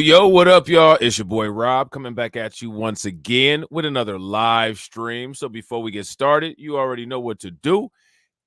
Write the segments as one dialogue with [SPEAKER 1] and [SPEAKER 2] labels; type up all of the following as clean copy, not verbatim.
[SPEAKER 1] Yo, what up, y'all? It's your boy Rob coming back at you once again with another live stream. So before we get started, you already know what to do.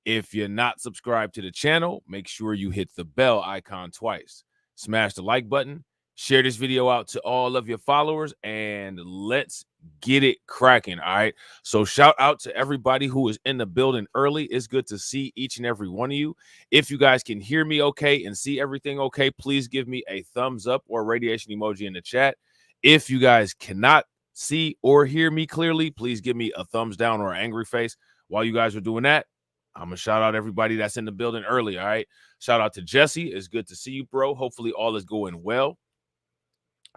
[SPEAKER 1] If you're not subscribed to the channel, make sure you hit the bell icon twice. Smash the like button Share this video out to all of your followers, and let's get it cracking. All right. So shout out to everybody who is in the building early. It's good to see each and every one of you. If you guys can hear me okay and see everything okay, please give me a thumbs up or radiation emoji in the chat. If you guys cannot see or hear me clearly, please give me a thumbs down or an angry face. While you guys are doing that, I'm going to shout out everybody that's in the building early. All right. Shout out to Jesse. It's good to see you, bro. Hopefully all is going well.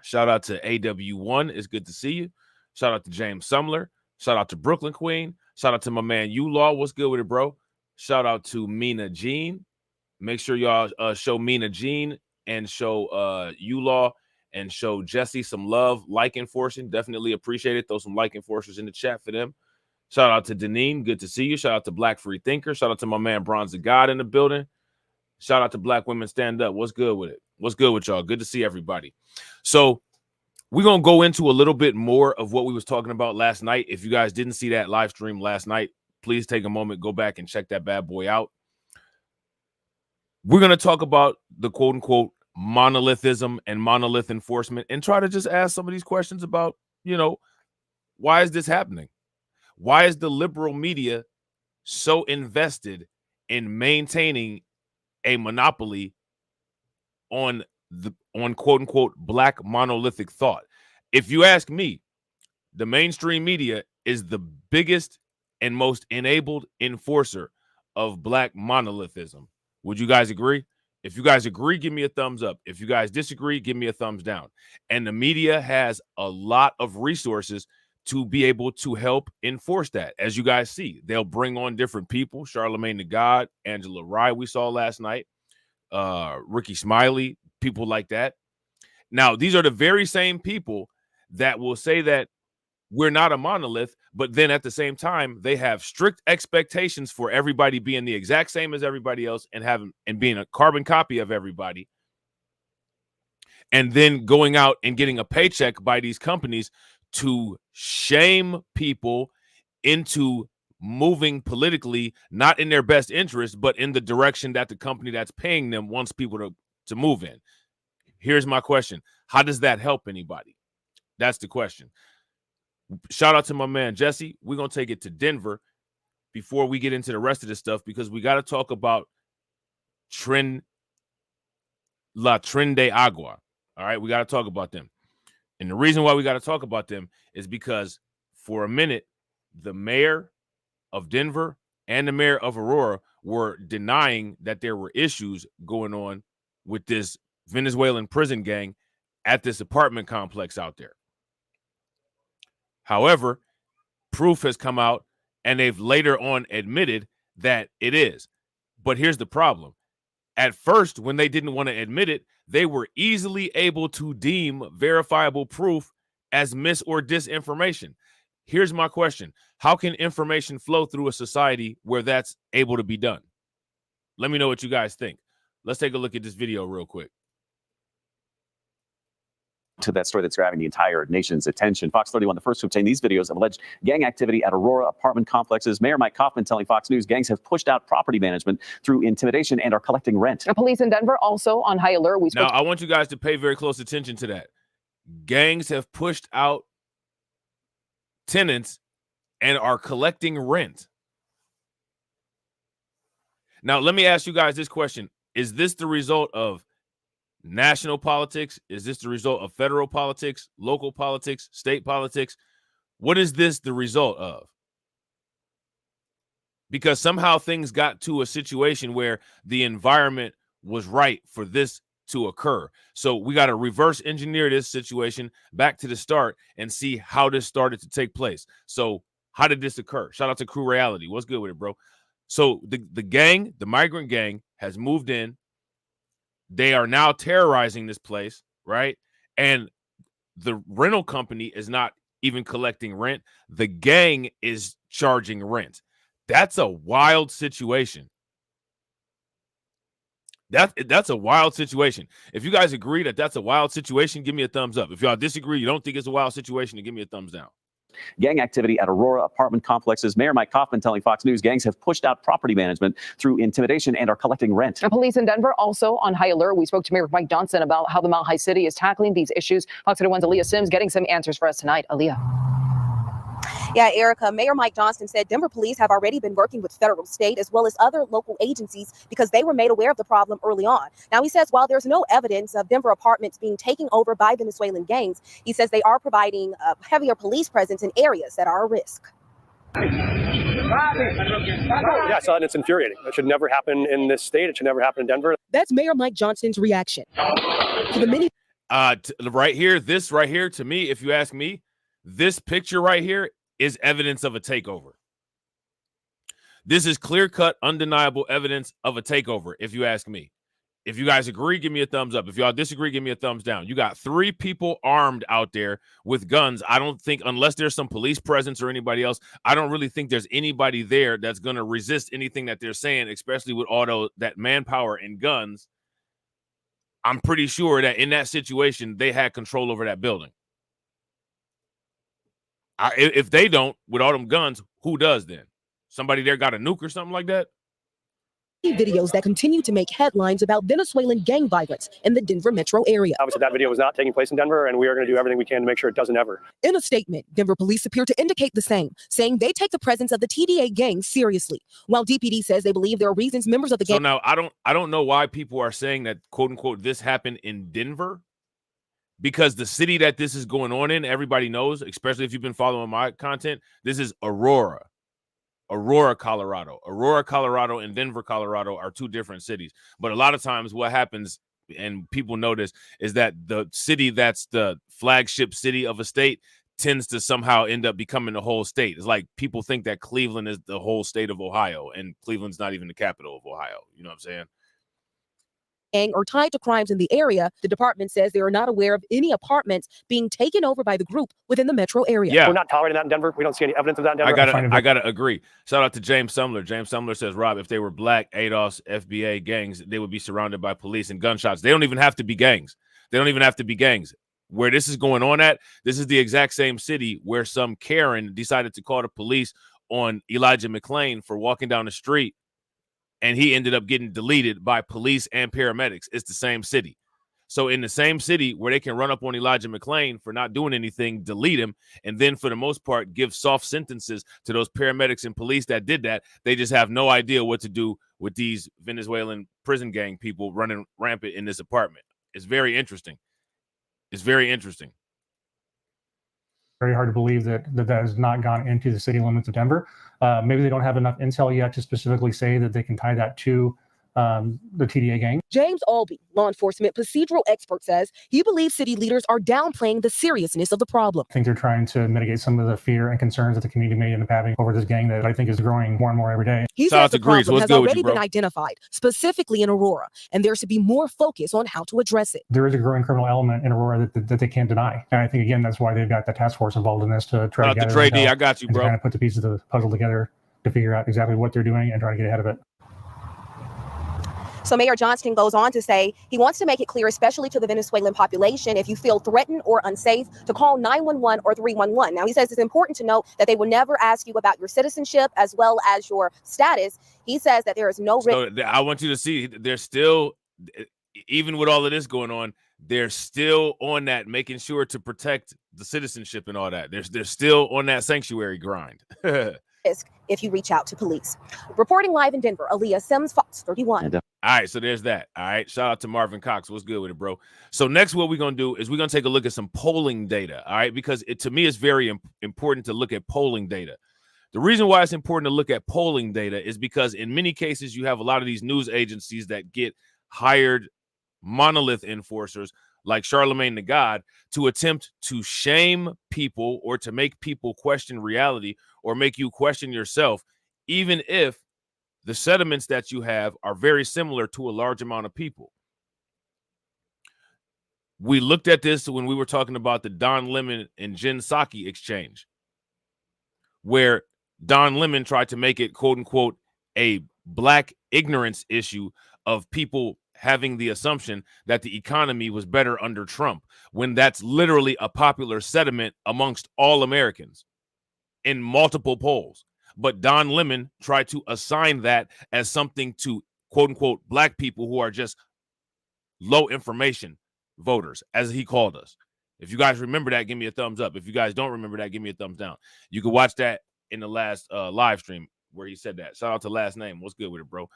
[SPEAKER 1] Shout out to AW1. It's good to see you. Shout out to James Sumler. Shout out to Brooklyn Queen. Shout out to my man U-Law. What's good with it, bro? Shout out to Mina Jean. Make sure y'all show Mina Jean and show U-Law and show Jesse some love. Like enforcing. Definitely appreciate it. Throw some like enforcers in the chat for them. Shout out to Deneen. Good to see you. Shout out to Black Free Thinker. Shout out to my man Bronze of God in the building. Shout out to Black Women Stand Up. What's good with it? What's good with y'all? Good to see everybody. So we're going to go into a little bit more of what we was talking about last night. If you guys didn't see that live stream last night, please take a moment, go back and check that bad boy out. We're going to talk about the quote unquote monolithism and monolith enforcement and try to just ask some of these questions about, you know, why is this happening? Why is the liberal media so invested in maintaining a monopoly on quote unquote black monolithic thought? If you ask me, the mainstream media is the biggest and most enabled enforcer of black monolithism. Would you guys agree? If you guys agree, give me a thumbs up. If you guys disagree, give me a thumbs down. And the media has a lot of resources to be able to help enforce that. As you guys see, they'll bring on different people. Charlemagne the God, Angela Rye, we saw last night, Ricky Smiley, people like that. Now, these are the very same people that will say that we're not a monolith, but then at the same time, they have strict expectations for everybody being the exact same as everybody else and being a carbon copy of everybody. And then going out and getting a paycheck by these companies to shame people into moving politically, not in their best interest, but in the direction that the company that's paying them wants people to move in. Here's my question. How does that help anybody? That's the question. Shout out to my man, Jesse. We're going to take it to Denver before we get into the rest of this stuff, because we got to talk about La Tren de Agua. All right, we got to talk about them. And the reason why we got to talk about them is because for a minute, the mayor of Denver and the mayor of Aurora were denying that there were issues going on with this Venezuelan prison gang at this apartment complex out there. However, proof has come out and they've later on admitted that it is. But here's the problem. At first, when they didn't want to admit it, they were easily able to deem verifiable proof as mis or disinformation. Here's my question. How can information flow through a society where that's able to be done? Let me know what you guys think. Let's take a look at this video real quick.
[SPEAKER 2] To that story that's grabbing the entire nation's attention. Fox 31, the first to obtain these videos of alleged gang activity at Aurora apartment complexes. Mayor Mike Kaufman telling Fox News gangs have pushed out property management through intimidation and are collecting rent.
[SPEAKER 3] Police in Denver also on high alert.
[SPEAKER 1] Now, I want you guys to pay very close attention to that. Gangs have pushed out tenants and are collecting rent. Now, let me ask you guys this question. Is this the result of national politics? Is this the result of federal politics, local politics, state politics? What is this the result of? Because somehow things got to a situation where the environment was right for this to occur. So we got to reverse engineer this situation back to the start and see how this started to take place. So how did this occur? Shout out to Crew Reality. What's good with it, bro? So the gang, the migrant gang, has moved in. They are now terrorizing this place, right? And the rental company is not even collecting rent. The gang is charging rent. That's a wild situation. That's a wild situation. If you guys agree that that's a wild situation, give me a thumbs up. If y'all disagree, you don't think it's a wild situation, then give me a thumbs down.
[SPEAKER 2] Gang activity at Aurora apartment complexes. Mayor Mike Kaufman telling Fox News gangs have pushed out property management through intimidation and are collecting rent.
[SPEAKER 3] And police in Denver also on high alert. We spoke to Mayor Mike Johnson about how the Mile High City is tackling these issues. Fox 31's Aaliyah Sims getting some answers for us tonight. Aaliyah.
[SPEAKER 4] Yeah, Erica, Mayor Mike Johnston said Denver police have already been working with federal, state, as well as other local agencies because they were made aware of the problem early on. Now, he says while there's no evidence of Denver apartments being taken over by Venezuelan gangs, he says they are providing a heavier police presence in areas that are a risk.
[SPEAKER 5] Yeah, so it's infuriating. It should never happen in this state. It should never happen in Denver.
[SPEAKER 6] That's Mayor Mike Johnston's reaction to the many.
[SPEAKER 1] Right here, this right here, to me, if you ask me, this picture right here is evidence of a takeover. This is clear-cut, undeniable evidence of a takeover, if you ask me. If you guys agree, give me a thumbs up. If y'all disagree, give me a thumbs down. You got 3 people armed out there with guns. I don't think, unless there's some police presence or anybody else, I don't really think there's anybody there that's going to resist anything that they're saying, especially with all that manpower and guns. I'm pretty sure that in that situation, they had control over that building. If they don't, with all them guns, who does then? Somebody there got a nuke or something like that?
[SPEAKER 6] Videos that continue to make headlines about Venezuelan gang violence in the Denver metro area.
[SPEAKER 5] Obviously, that video was not taking place in Denver, and we are going to do everything we can to make sure it doesn't ever.
[SPEAKER 6] In a statement, Denver police appear to indicate the same, saying they take the presence of the TDA gang seriously, while DPD says they believe there are reasons members of the gang.
[SPEAKER 1] So now I don't know why people are saying that, quote unquote, this happened in Denver, because the city that this is going on in, everybody knows, especially if you've been following my content, this is Aurora, Colorado. Aurora, Colorado and Denver, Colorado are 2 different cities. But a lot of times what happens, and people notice, is that the city that's the flagship city of a state tends to somehow end up becoming the whole state. It's like people think that Cleveland is the whole state of Ohio, and Cleveland's not even the capital of Ohio. You know what I'm saying?
[SPEAKER 6] Or tied to crimes in the area. The department says they are not aware of any apartments being taken over by the group within the metro area.
[SPEAKER 1] Yeah,
[SPEAKER 5] we're not tolerating that in Denver. We don't see any evidence of that in Denver.
[SPEAKER 1] I gotta agree. Shout out to James Sumler. James Sumler says, Rob, if they were black ADOS FBA gangs, they would be surrounded by police and gunshots. They don't even have to be gangs. Where this is going on at, this is the exact same city where some Karen decided to call the police on Elijah McClain for walking down the street, and he ended up getting deleted by police and paramedics. It's the same city. So in the same city where they can run up on Elijah McClain for not doing anything, delete him, and then for the most part give soft sentences to those paramedics and police that did that, they just have no idea what to do with these Venezuelan prison gang people running rampant in this apartment. It's very interesting. Very
[SPEAKER 7] hard to believe that has not gone into the city limits of Denver. Maybe they don't have enough intel yet to specifically say that they can tie that to the TDA gang.
[SPEAKER 6] James Albee, law enforcement procedural expert, says he believes city leaders are downplaying the seriousness of the problem.
[SPEAKER 7] I think they're trying to mitigate some of the fear and concerns that the community may end up having over this gang that I think is growing more and more every day.
[SPEAKER 6] He says the problem has already been identified, specifically in Aurora, and there should be more focus on how to address it.
[SPEAKER 7] There is a growing criminal element in Aurora that they can't deny. And I think, again, that's why they've got the task force involved in this to try to gather
[SPEAKER 1] Trey D, I got you, bro.
[SPEAKER 7] To kind of put the pieces of the puzzle together to figure out exactly what they're doing and try to get ahead of it.
[SPEAKER 4] So Mayor Johnston goes on to say he wants to make it clear, especially to the Venezuelan population, if you feel threatened or unsafe, to call 911 or 311. Now, he says it's important to note that they will never ask you about your citizenship as well as your status. He says that there is no risk.
[SPEAKER 1] So I want you to see, they're still, even with all of this going on, they're still on that, making sure to protect the citizenship and all that. They're still on that sanctuary grind.
[SPEAKER 4] Risk if you reach out to police. Reporting live in Denver, Aaliyah Sims, Fox 31.
[SPEAKER 1] All right, so there's that. All right, shout out to Marvin Cox. What's good with it, bro? So next, what we're going to do is we're going to take a look at some polling data, all right? Because to me, it's very important to look at polling data. The reason why it's important to look at polling data is because in many cases, you have a lot of these news agencies that get hired monolith enforcers like Charlemagne the God to attempt to shame people or to make people question reality or make you question yourself, even if the sentiments that you have are very similar to a large amount of people. We looked at this when we were talking about the Don Lemon and Jen Psaki exchange, where Don Lemon tried to make it, quote unquote, a black ignorance issue of people having the assumption that the economy was better under Trump, when that's literally a popular sentiment amongst all Americans. in multiple polls. But Don Lemon tried to assign that as something to quote unquote black people who are just low information voters, as he called us. If you guys remember that, give me a thumbs up. If you guys don't remember that, give me a thumbs down. You can watch that in the last live stream where he said that. Shout out to Last Name. What's good with it, bro?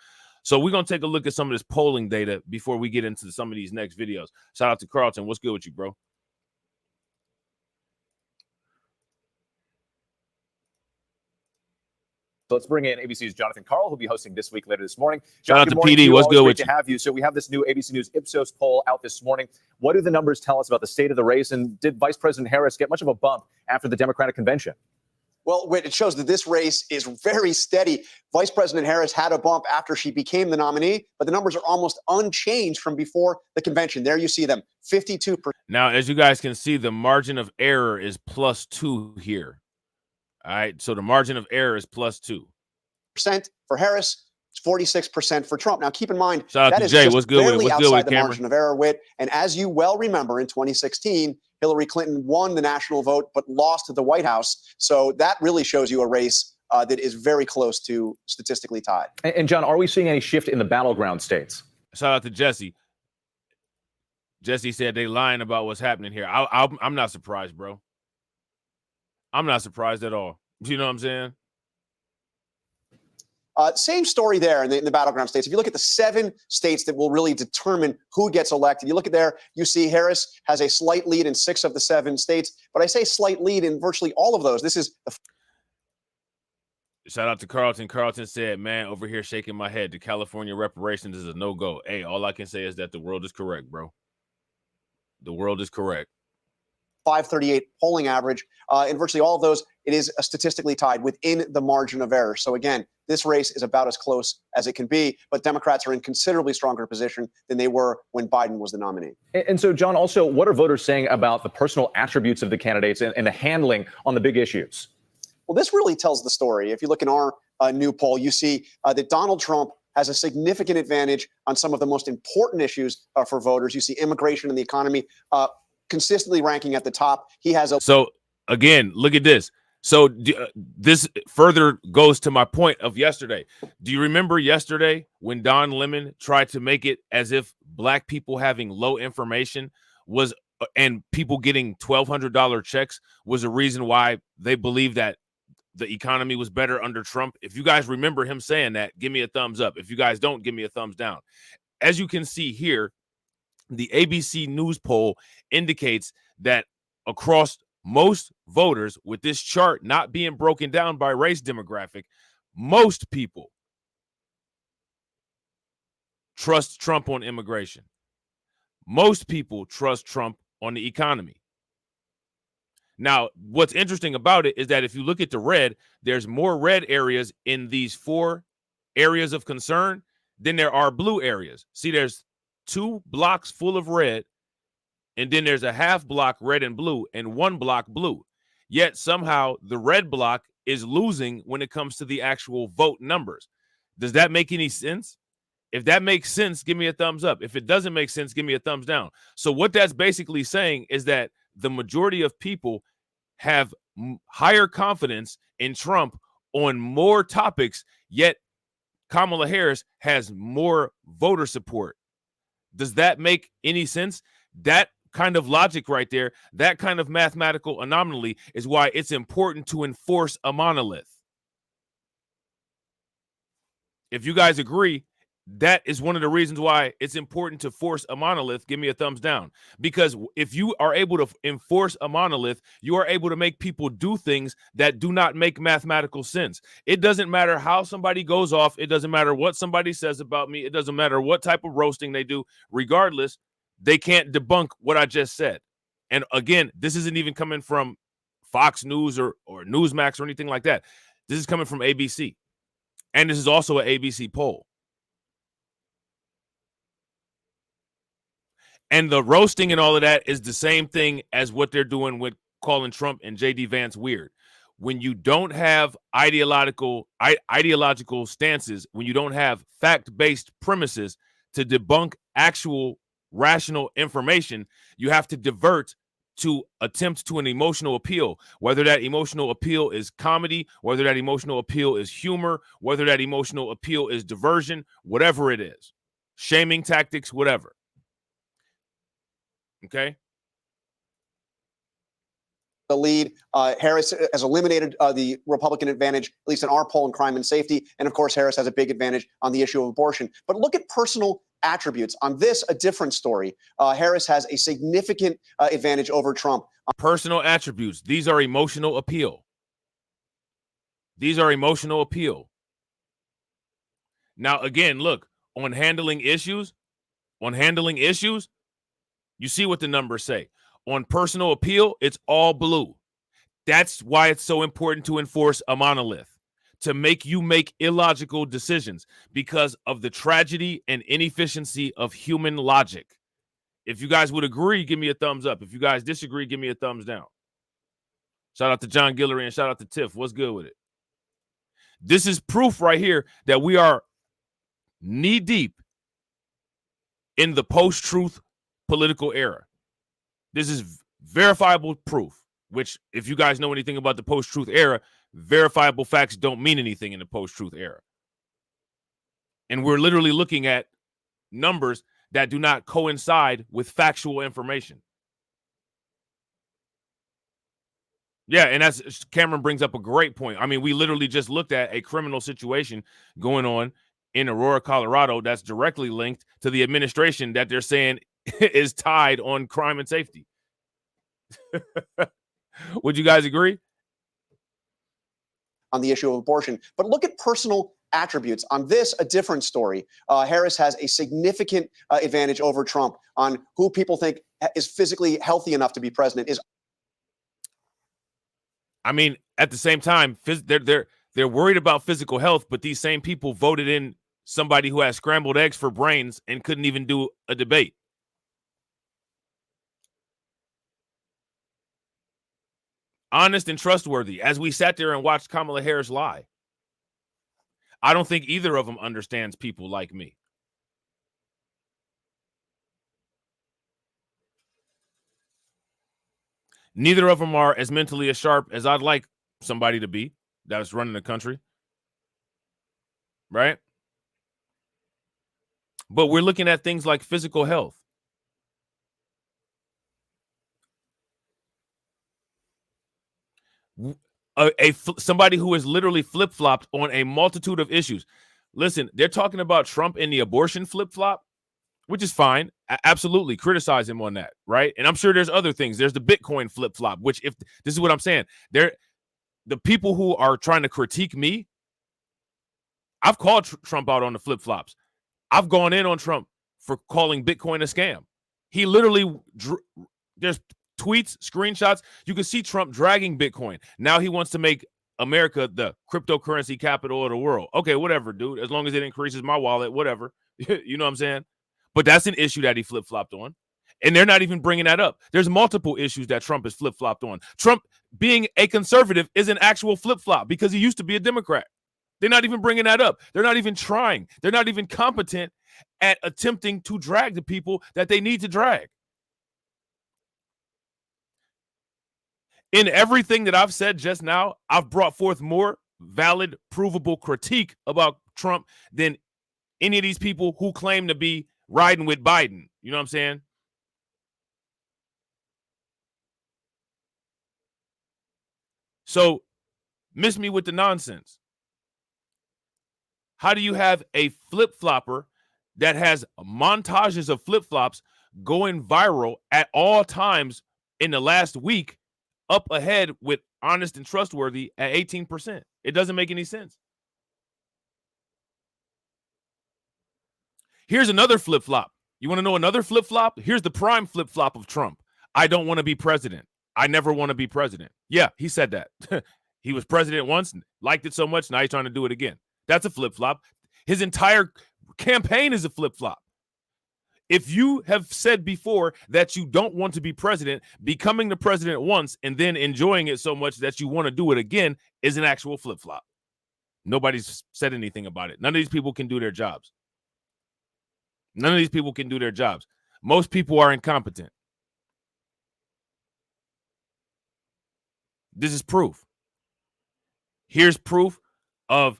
[SPEAKER 1] So we're going to take a look at some of this polling data before we get into some of these next videos. Shout out to Carlton. What's good with you, bro?
[SPEAKER 8] So let's bring in ABC's Jonathan Karl, who'll be hosting This Week later this morning.
[SPEAKER 1] Shout out to PD. What's good with you?
[SPEAKER 8] Great to have you. So we have this new ABC News Ipsos poll out this morning. What do the numbers tell us about the state of the race? And did Vice President Harris get much of a bump after the Democratic convention?
[SPEAKER 9] Well, it shows that this race is very steady. Vice President Harris had a bump after she became the nominee, but the numbers are almost unchanged from before the convention. There you see them, 52%.
[SPEAKER 1] Now, as you guys can see, the margin of error is +2 here. All right, so the margin of error is +2.
[SPEAKER 9] For Harris, it's 46% for Trump. Now, keep in mind,
[SPEAKER 1] shout out
[SPEAKER 9] that
[SPEAKER 1] to
[SPEAKER 9] is
[SPEAKER 1] Jay.
[SPEAKER 9] just
[SPEAKER 1] What's good with it?
[SPEAKER 9] barely
[SPEAKER 1] What's good
[SPEAKER 9] outside
[SPEAKER 1] with
[SPEAKER 9] the
[SPEAKER 1] Cameron?
[SPEAKER 9] margin of error, Whit. And as you well remember, in 2016, Hillary Clinton won the national vote, but lost to the White House. So that really shows you a race that is very close to statistically tied.
[SPEAKER 8] And John, are we seeing any shift in the battleground states?
[SPEAKER 1] Shout out to Jesse. Jesse said they lying about what's happening here. I'm not surprised, bro. I'm not surprised at all. You know what I'm saying?
[SPEAKER 9] Same story there in the battleground states. If you look at the 7 states that will really determine who gets elected, you look at there, you see Harris has a slight lead in 6 of the 7 states. But I say slight lead in virtually all of those. This is the
[SPEAKER 1] shout out to Carlton. Carlton said, man, over here shaking my head. The California reparations is a no-go. Hey, all I can say is that the world is correct, bro. The world is correct.
[SPEAKER 9] 538 polling average. In virtually all of those, it is statistically tied within the margin of error. So again, this race is about as close as it can be, but Democrats are in considerably stronger position than they were when Biden was the nominee.
[SPEAKER 8] And so, John, also, what are voters saying about the personal attributes of the candidates and the handling on the big issues?
[SPEAKER 9] Well, this really tells the story. If you look in our new poll, you see that Donald Trump has a significant advantage on some of the most important issues for voters. You see immigration and the economy consistently ranking at the top. He has a
[SPEAKER 1] So again, look at this. So this further goes to my point of yesterday. Do you remember yesterday when Don Lemon tried to make it as if black people having low information was and people getting $1,200 checks was a reason why they believe that the economy was better under Trump? If you guys remember him saying that, give me a thumbs up. If you guys don't, give me a thumbs down. As you can see here, the ABC News poll indicates that across most voters, with this chart not being broken down by race demographic, most people trust Trump on immigration. Most people trust Trump on the economy. Now, what's interesting about it is that if you look at the red, there's more red areas in these 4 areas of concern than there are blue areas. See, there's 2 blocks full of red, and then there's a half block red and blue and 1 block blue. Yet somehow the red block is losing when it comes to the actual vote numbers. Does that make any sense? If that makes sense, give me a thumbs up. If it doesn't make sense, give me a thumbs down. So what that's basically saying is that the majority of people have higher confidence in Trump on more topics, yet Kamala Harris has more voter support. Does that make any sense? That kind of logic right there, that kind of mathematical anomaly is why it's important to enforce a monolith. If you guys agree, that is one of the reasons why it's important to force a monolith. Give me a thumbs down. Because if you are able to enforce a monolith, you are able to make people do things that do not make mathematical sense. It doesn't matter how somebody goes off. It doesn't matter what somebody says about me. It doesn't matter what type of roasting they do. Regardless, they can't debunk what I just said. And again, this isn't even coming from Fox News or Newsmax or anything like that. This is coming from ABC. And this is also an ABC poll. And the roasting and all of that is the same thing as what they're doing with calling Trump and J.D. Vance weird. When you don't have ideological stances, when you don't have fact-based premises to debunk actual rational information, you have to divert to attempt to an emotional appeal, whether that emotional appeal is comedy, whether that emotional appeal is humor, whether that emotional appeal is diversion, whatever it is, shaming tactics, whatever. Okay.
[SPEAKER 9] The lead. Harris has eliminated the Republican advantage, at least in our poll, in crime and safety. And of course, Harris has a big advantage on the issue of abortion. But look at personal attributes. On this, a different story. Harris has a significant advantage over Trump.
[SPEAKER 1] Personal attributes. These are emotional appeal. These are emotional appeal. Now, again, look, on handling issues, you see what the numbers say. On personal appeal, it's all blue. That's why it's so important to enforce a monolith, to make you make illogical decisions because of the tragedy and inefficiency of human logic. If you guys would agree, give me a thumbs up. If you guys disagree, give me a thumbs down. Shout out to John Guillory and shout out to Tiff. What's good with it? This is proof right here that we are knee deep in the post-truth political era. This is verifiable proof, which if you guys know anything about the post-truth era, verifiable facts don't mean anything in the post-truth era. And we're literally looking at numbers that do not coincide with factual information. Yeah, and that's Cameron brings up a great point. I mean, we literally just looked at a criminal situation going on in Aurora, Colorado that's directly linked to the administration that they're saying is tied on crime and safety. Would you guys agree?
[SPEAKER 9] On the issue of abortion. But look at personal attributes. On this, a different story. Harris has a significant advantage over Trump on who people think is physically healthy enough to be president.
[SPEAKER 1] I mean, at the same time, they're worried about physical health, but these same people voted in somebody who has scrambled eggs for brains and couldn't even do a debate. Honest and trustworthy, as we sat there and watched Kamala Harris lie. I don't think either of them understands people like me. Neither of them are as mentally as sharp as I'd like somebody to be that's running the country. Right? But we're looking at things like physical health. Somebody who is literally flip-flopped on a multitude of issues. Listen, they're talking about Trump in the abortion flip-flop, which is fine. Absolutely criticize him on that, right? And I'm sure there's other things. There's the Bitcoin flip-flop, which if this is what I'm saying, the people who are trying to critique me, I've called Trump out on the flip-flops. I've gone in on Trump for calling Bitcoin a scam. He literally, there's tweets, screenshots. You can see Trump dragging Bitcoin. Now he wants to make America the cryptocurrency capital of the world. Okay, whatever, dude. As long as it increases my wallet, whatever. You know what I'm saying? But that's an issue that he flip-flopped on. And they're not even bringing that up. There's multiple issues that Trump has flip-flopped on. Trump being a conservative is an actual flip-flop because he used to be a Democrat. They're not even bringing that up. They're not even trying. They're not even competent at attempting to drag the people that they need to drag. In everything that I've said just now, I've brought forth more valid, provable critique about Trump than any of these people who claim to be riding with Biden. You know what I'm saying? So, miss me with the nonsense. How do you have a flip-flopper that has montages of flip-flops going viral at all times in the last week, up ahead with honest and trustworthy at 18%? It doesn't make any sense. Here's another flip-flop. You want to know another flip-flop? Here's the prime flip-flop of Trump. I don't want to be president. I never want to be president. Yeah, he said that. He was president once, liked it so much, now he's trying to do it again. That's a flip-flop. His entire campaign is a flip-flop. If you have said before that you don't want to be president, becoming the president once and then enjoying it so much that you want to do it again is an actual flip-flop. Nobody's said anything about it. None of these people can do their jobs. None of these people can do their jobs. Most people are incompetent. This is proof. Here's proof of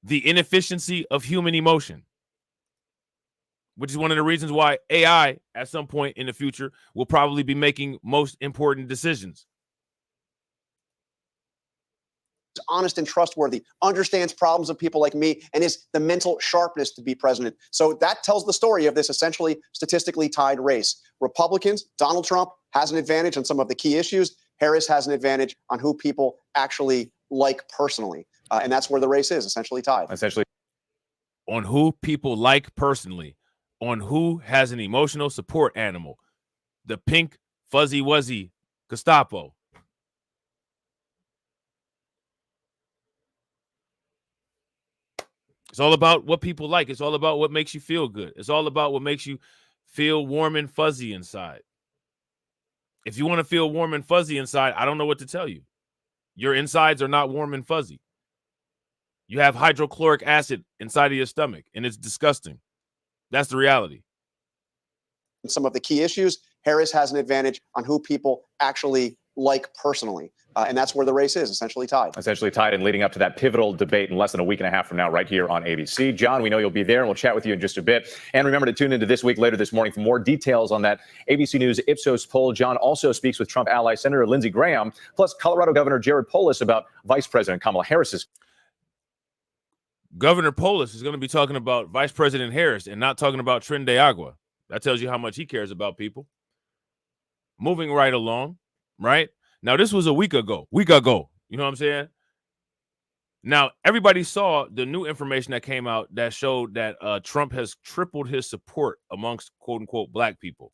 [SPEAKER 1] the inefficiency of human emotion, which is one of the reasons why AI at some point in the future will probably be making most important decisions.
[SPEAKER 9] Honest and trustworthy, understands problems of people like me, and is the mental sharpness to be president. So that tells the story of this essentially statistically tied race. Republicans, Donald Trump has an advantage on some of the key issues. Harris has an advantage on who people actually like personally. And that's where the race is essentially tied.
[SPEAKER 8] Essentially,
[SPEAKER 1] on who people like personally, on who has an emotional support animal, the pink fuzzy wuzzy Gestapo. It's all about what people like. It's all about what makes you feel good. It's all about what makes you feel warm and fuzzy inside. If you want to feel warm and fuzzy inside, I don't know what to tell you. Your insides are not warm and fuzzy. You have hydrochloric acid inside of your stomach, and it's disgusting. That's the reality.
[SPEAKER 9] Some of the key issues, Harris has an advantage on who people actually like personally. And that's where the race is essentially tied.
[SPEAKER 8] Essentially tied, and leading up to that pivotal debate in less than a week and a half from now, right here on ABC. John, we know you'll be there, and we'll chat with you in just a bit. And remember to tune into This Week later this morning for more details on that ABC News Ipsos poll. John also speaks with Trump ally Senator Lindsey Graham, plus Colorado Governor Jared Polis about Vice President Kamala Harris's.
[SPEAKER 1] Governor Polis is going to be talking about Vice President Harris and not talking about Tren de Agua. That tells you how much he cares about people. Moving right along, right? Now, this was a week ago. You know what I'm saying? Now, everybody saw the new information that came out that showed that Trump has tripled his support amongst quote unquote black people.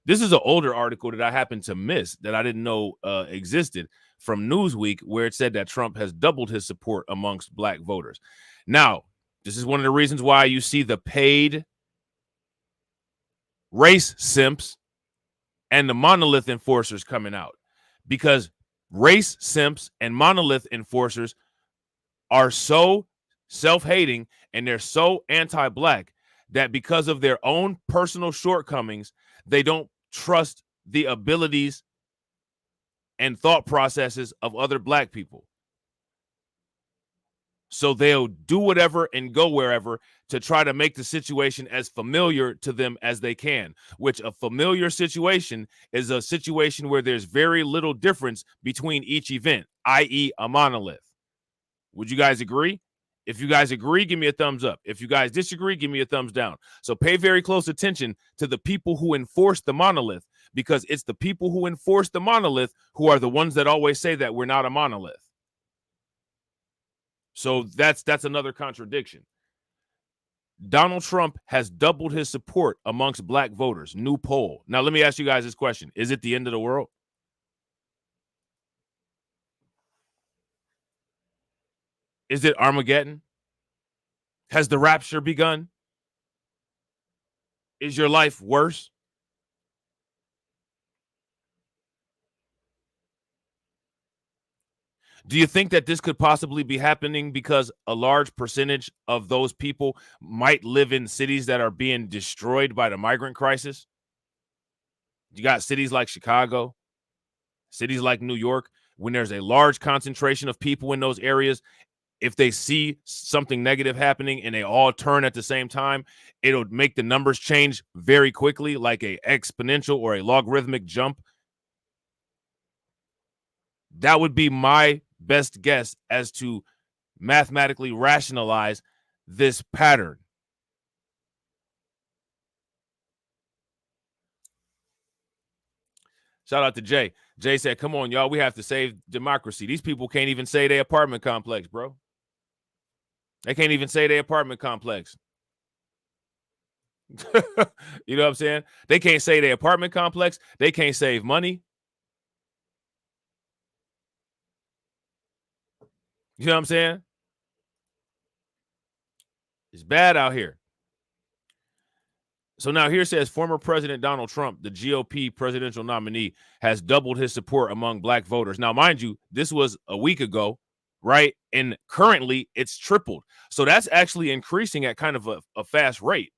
[SPEAKER 1] This is an older article that I happened to miss that I didn't know existed from Newsweek, where it said that Trump has doubled his support amongst black voters. Now, this is one of the reasons why you see the paid race simps and the monolith enforcers coming out, because race simps and monolith enforcers are so self-hating and they're so anti-black that because of their own personal shortcomings, they don't trust the abilities and thought processes of other black people. So they'll do whatever and go wherever to try to make the situation as familiar to them as they can, which a familiar situation is a situation where there's very little difference between each event, i.e. a monolith. Would you guys agree? If you guys agree, give me a thumbs up. If you guys disagree, give me a thumbs down. So pay very close attention to the people who enforce the monolith, because it's the people who enforce the monolith who are the ones that always say that we're not a monolith. So that's another contradiction. Donald Trump has doubled his support amongst black voters. New poll. Now, let me ask you guys this question. Is it the end of the world? Is it Armageddon? Has the rapture begun? Is your life worse? Do you think that this could possibly be happening because a large percentage of those people might live in cities that are being destroyed by the migrant crisis? You got cities like Chicago, cities like New York. When there's a large concentration of people in those areas, if they see something negative happening and they all turn at the same time, it'll make the numbers change very quickly, like a exponential or a logarithmic jump. That would be my best guess as to mathematically rationalize this pattern. Shout out to Jay. Jay said, come on, y'all, we have to save democracy. These people can't even say their apartment complex, bro. They can't even say their apartment complex. You know what I'm saying? They can't say their apartment complex. They can't save money. You know what I'm saying? It's bad out here. So now here says former President Donald Trump, the GOP presidential nominee, has doubled his support among black voters. Now, mind you, this was a week ago, right? And currently it's tripled. So that's actually increasing at kind of a fast rate.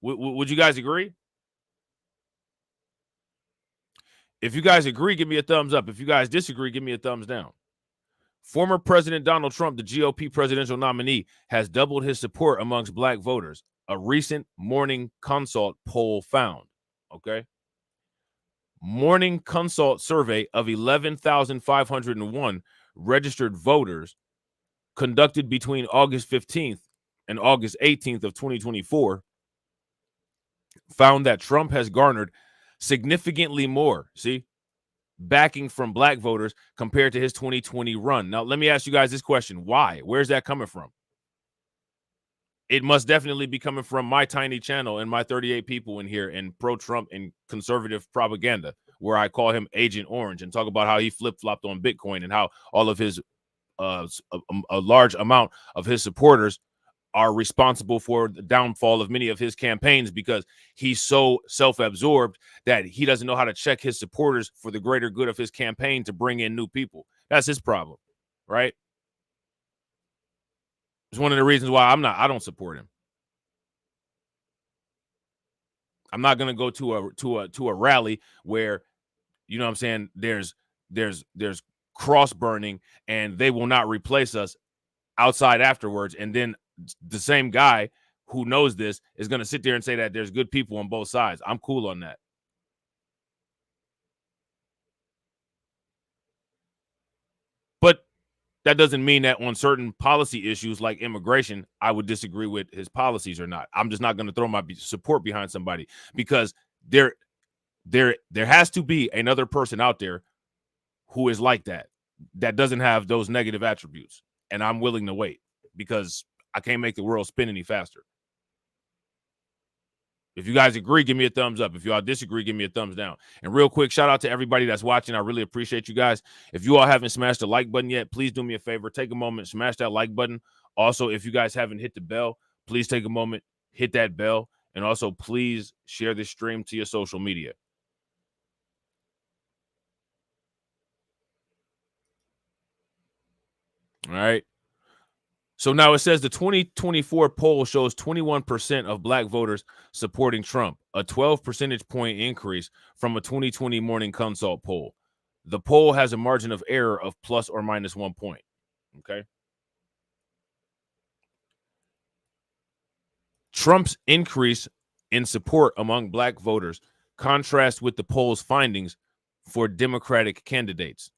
[SPEAKER 1] Would you guys agree? If you guys agree, give me a thumbs up. If you guys disagree, give me a thumbs down. Former President Donald Trump, the GOP presidential nominee, has doubled his support amongst black voters, a recent Morning Consult poll found. Okay. Morning Consult survey of 11,501 registered voters conducted between August 15th and August 18th of 2024 found that Trump has garnered significantly more, backing from black voters compared to his 2020 run. Now, let me ask you guys this question. Why? Where's that coming from? It must definitely be coming from my tiny channel and my 38 people in here and pro-Trump and conservative propaganda, where I call him Agent Orange and talk about how he flip-flopped on Bitcoin and how all of his a large amount of his supporters are responsible for the downfall of many of his campaigns because he's so self-absorbed that he doesn't know how to check his supporters for the greater good of his campaign to bring in new people. That's his problem, right? It's one of the reasons why I don't support him. I'm not going to go to a rally where, you know what I'm saying, there's cross burning and they will not replace us outside afterwards, and then the same guy who knows this is going to sit there and say that there's good people on both sides. I'm cool on that. But that doesn't mean that on certain policy issues like immigration, I would disagree with his policies or not. I'm just not going to throw my support behind somebody because there has to be another person out there who is like that doesn't have those negative attributes. And I'm willing to wait because I can't make the world spin any faster. If you guys agree, give me a thumbs up. If y'all disagree, give me a thumbs down. And real quick, shout out to everybody that's watching. I really appreciate you guys. If you all haven't smashed the like button yet, please do me a favor. Take a moment, smash that like button. Also, if you guys haven't hit the bell, please take a moment, hit that bell. And also, please share this stream to your social media. All right. So now it says the 2024 poll shows 21% of black voters supporting Trump, a 12 percentage point increase from a 2020 Morning Consult poll. The poll has a margin of error of plus or minus 1 point. Okay. Trump's increase in support among black voters contrasts with the poll's findings for Democratic candidates.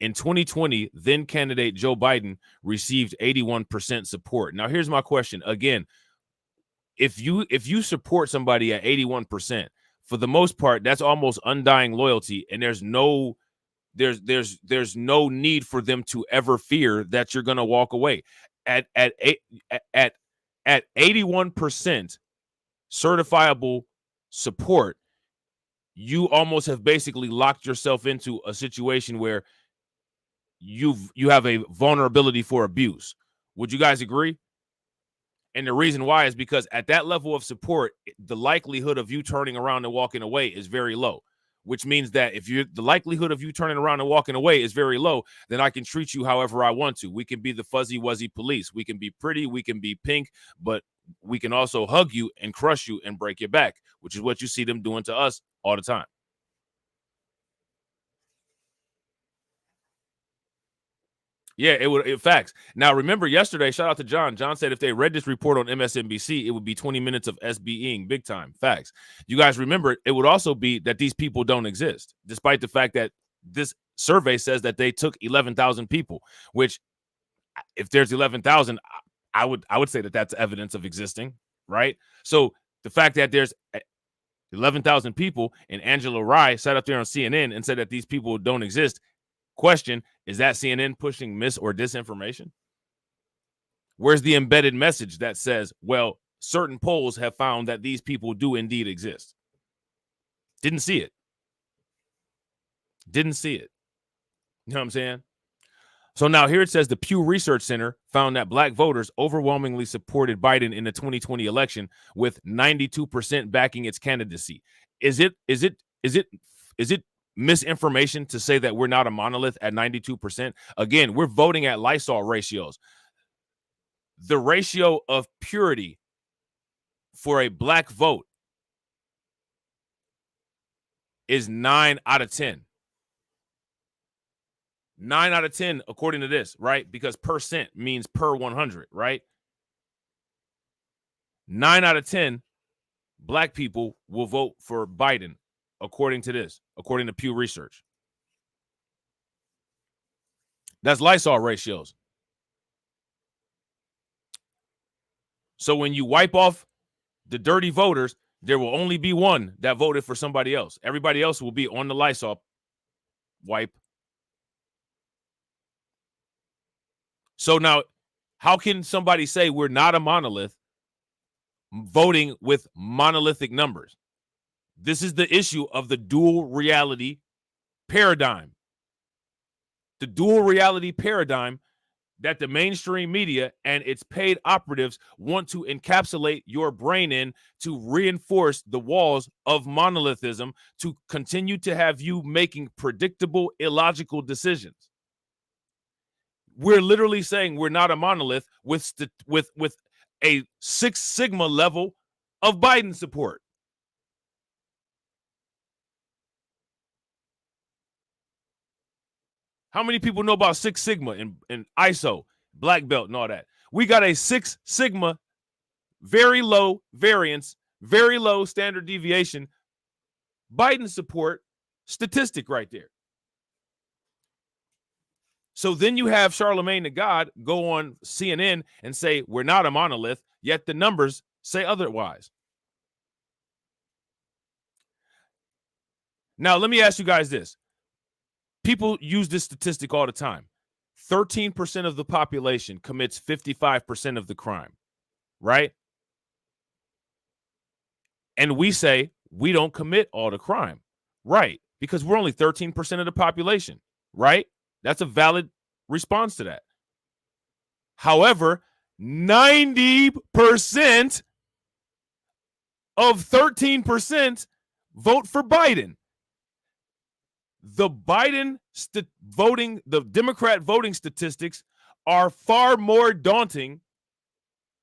[SPEAKER 1] In 2020, then candidate Joe Biden received 81% support. Now, here's my question. Again, if you support somebody at 81%, for the most part, that's almost undying loyalty, and there's no need for them to ever fear that you're going to walk away. At 81% certifiable support, you almost have basically locked yourself into a situation where you have a vulnerability for abuse. Would you guys agree? And the reason why is because at that level of support, the likelihood of you turning around and walking away is very low, which means that if the likelihood of you turning around and walking away is very low, then I can treat you however I want to. We can be the fuzzy wuzzy police. We can be pretty. We can be pink, but we can also hug you and crush you and break your back, which is what you see them doing to us all the time. Yeah, facts. Now, remember yesterday, shout out to John. John said if they read this report on MSNBC, it would be 20 minutes of SBEing big time. Facts. You guys remember, it would also be that these people don't exist, despite the fact that this survey says that they took 11,000 people, which if there's 11,000, I would say that that's evidence of existing, right? So the fact that there's 11,000 people and Angela Rye sat up there on CNN and said that these people don't exist. Question, is that CNN pushing mis or disinformation? Where's the embedded message that says, well, certain polls have found that these people do indeed exist? Didn't see it. Didn't see it. You know what I'm saying? So now here it says the Pew Research Center found that black voters overwhelmingly supported Biden in the 2020 election with 92% backing its candidacy. Is it misinformation to say that we're not a monolith at 92%? Again, we're voting at Lysol ratios. The ratio of purity for a black vote is 9 out of 10. 9 out of 10, according to this, right? Because percent means per 100, right? 9 out of 10 black people will vote for Biden, according to this, according to Pew Research. That's Lysol ratios. So when you wipe off the dirty voters, there will only be one that voted for somebody else. Everybody else will be on the Lysol wipe. So now, how can somebody say we're not a monolith voting with monolithic numbers? This is the issue of the dual reality paradigm. The dual reality paradigm that the mainstream media and its paid operatives want to encapsulate your brain in to reinforce the walls of monolithism, to continue to have you making predictable, illogical decisions. We're literally saying we're not a monolith with a 6 Sigma level of Biden support. How many people know about 6 Sigma and ISO, black belt, and all that? We got a 6 Sigma, very low variance, very low standard deviation Biden support statistic right there. So then you have Charlemagne the God go on CNN and say, we're not a monolith, yet the numbers say otherwise. Now, let me ask you guys this. People use this statistic all the time. 13% of the population commits 55% of the crime, right? And we say we don't commit all the crime, right? Because we're only 13% of the population, right? That's a valid response to that. However, 90% of 13% vote for Biden. The Democrat voting statistics are far more daunting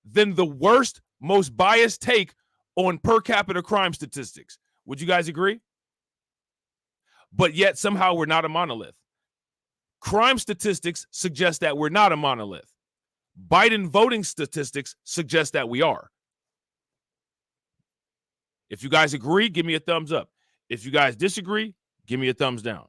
[SPEAKER 1] than the worst, most biased take on per capita crime statistics. Would you guys agree? But yet somehow we're not a monolith. Crime statistics suggest that we're not a monolith. Biden voting statistics suggest that we are. If you guys agree, give me a thumbs up. If you guys disagree, give me a thumbs down.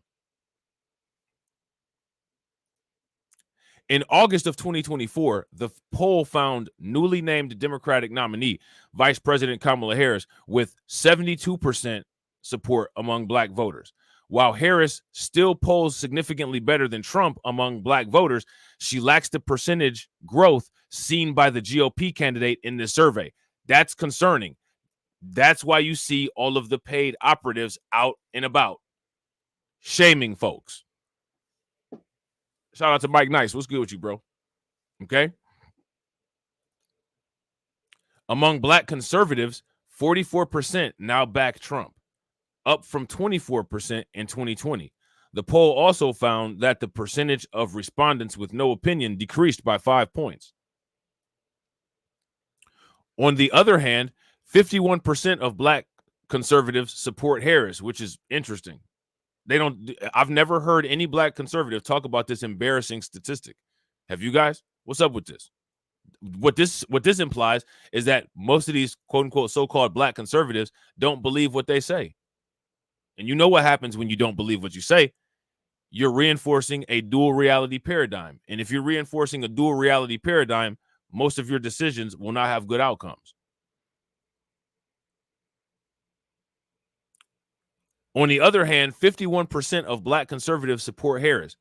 [SPEAKER 1] In August of 2024, the poll found newly named Democratic nominee, Vice President Kamala Harris, with 72% support among black voters. While Harris still polls significantly better than Trump among black voters, she lacks the percentage growth seen by the GOP candidate in this survey. That's concerning. That's why you see all of the paid operatives out and about shaming folks. Shout out to Mike Nice. What's good with you, bro? Okay. Among black conservatives, 44% now back Trump, up from 24% in 2020. The poll also found that the percentage of respondents with no opinion decreased by 5 points. On the other hand, 51% of black conservatives support Harris, which is interesting. I've never heard any black conservative talk about this embarrassing statistic. Have you guys? What's up with this? What this implies is that most of these quote unquote so-called black conservatives don't believe what they say. And you know what happens when you don't believe what you say? You're reinforcing a dual reality paradigm. And if you're reinforcing a dual reality paradigm, most of your decisions will not have good outcomes. On the other hand, 51% of black conservatives support Harris,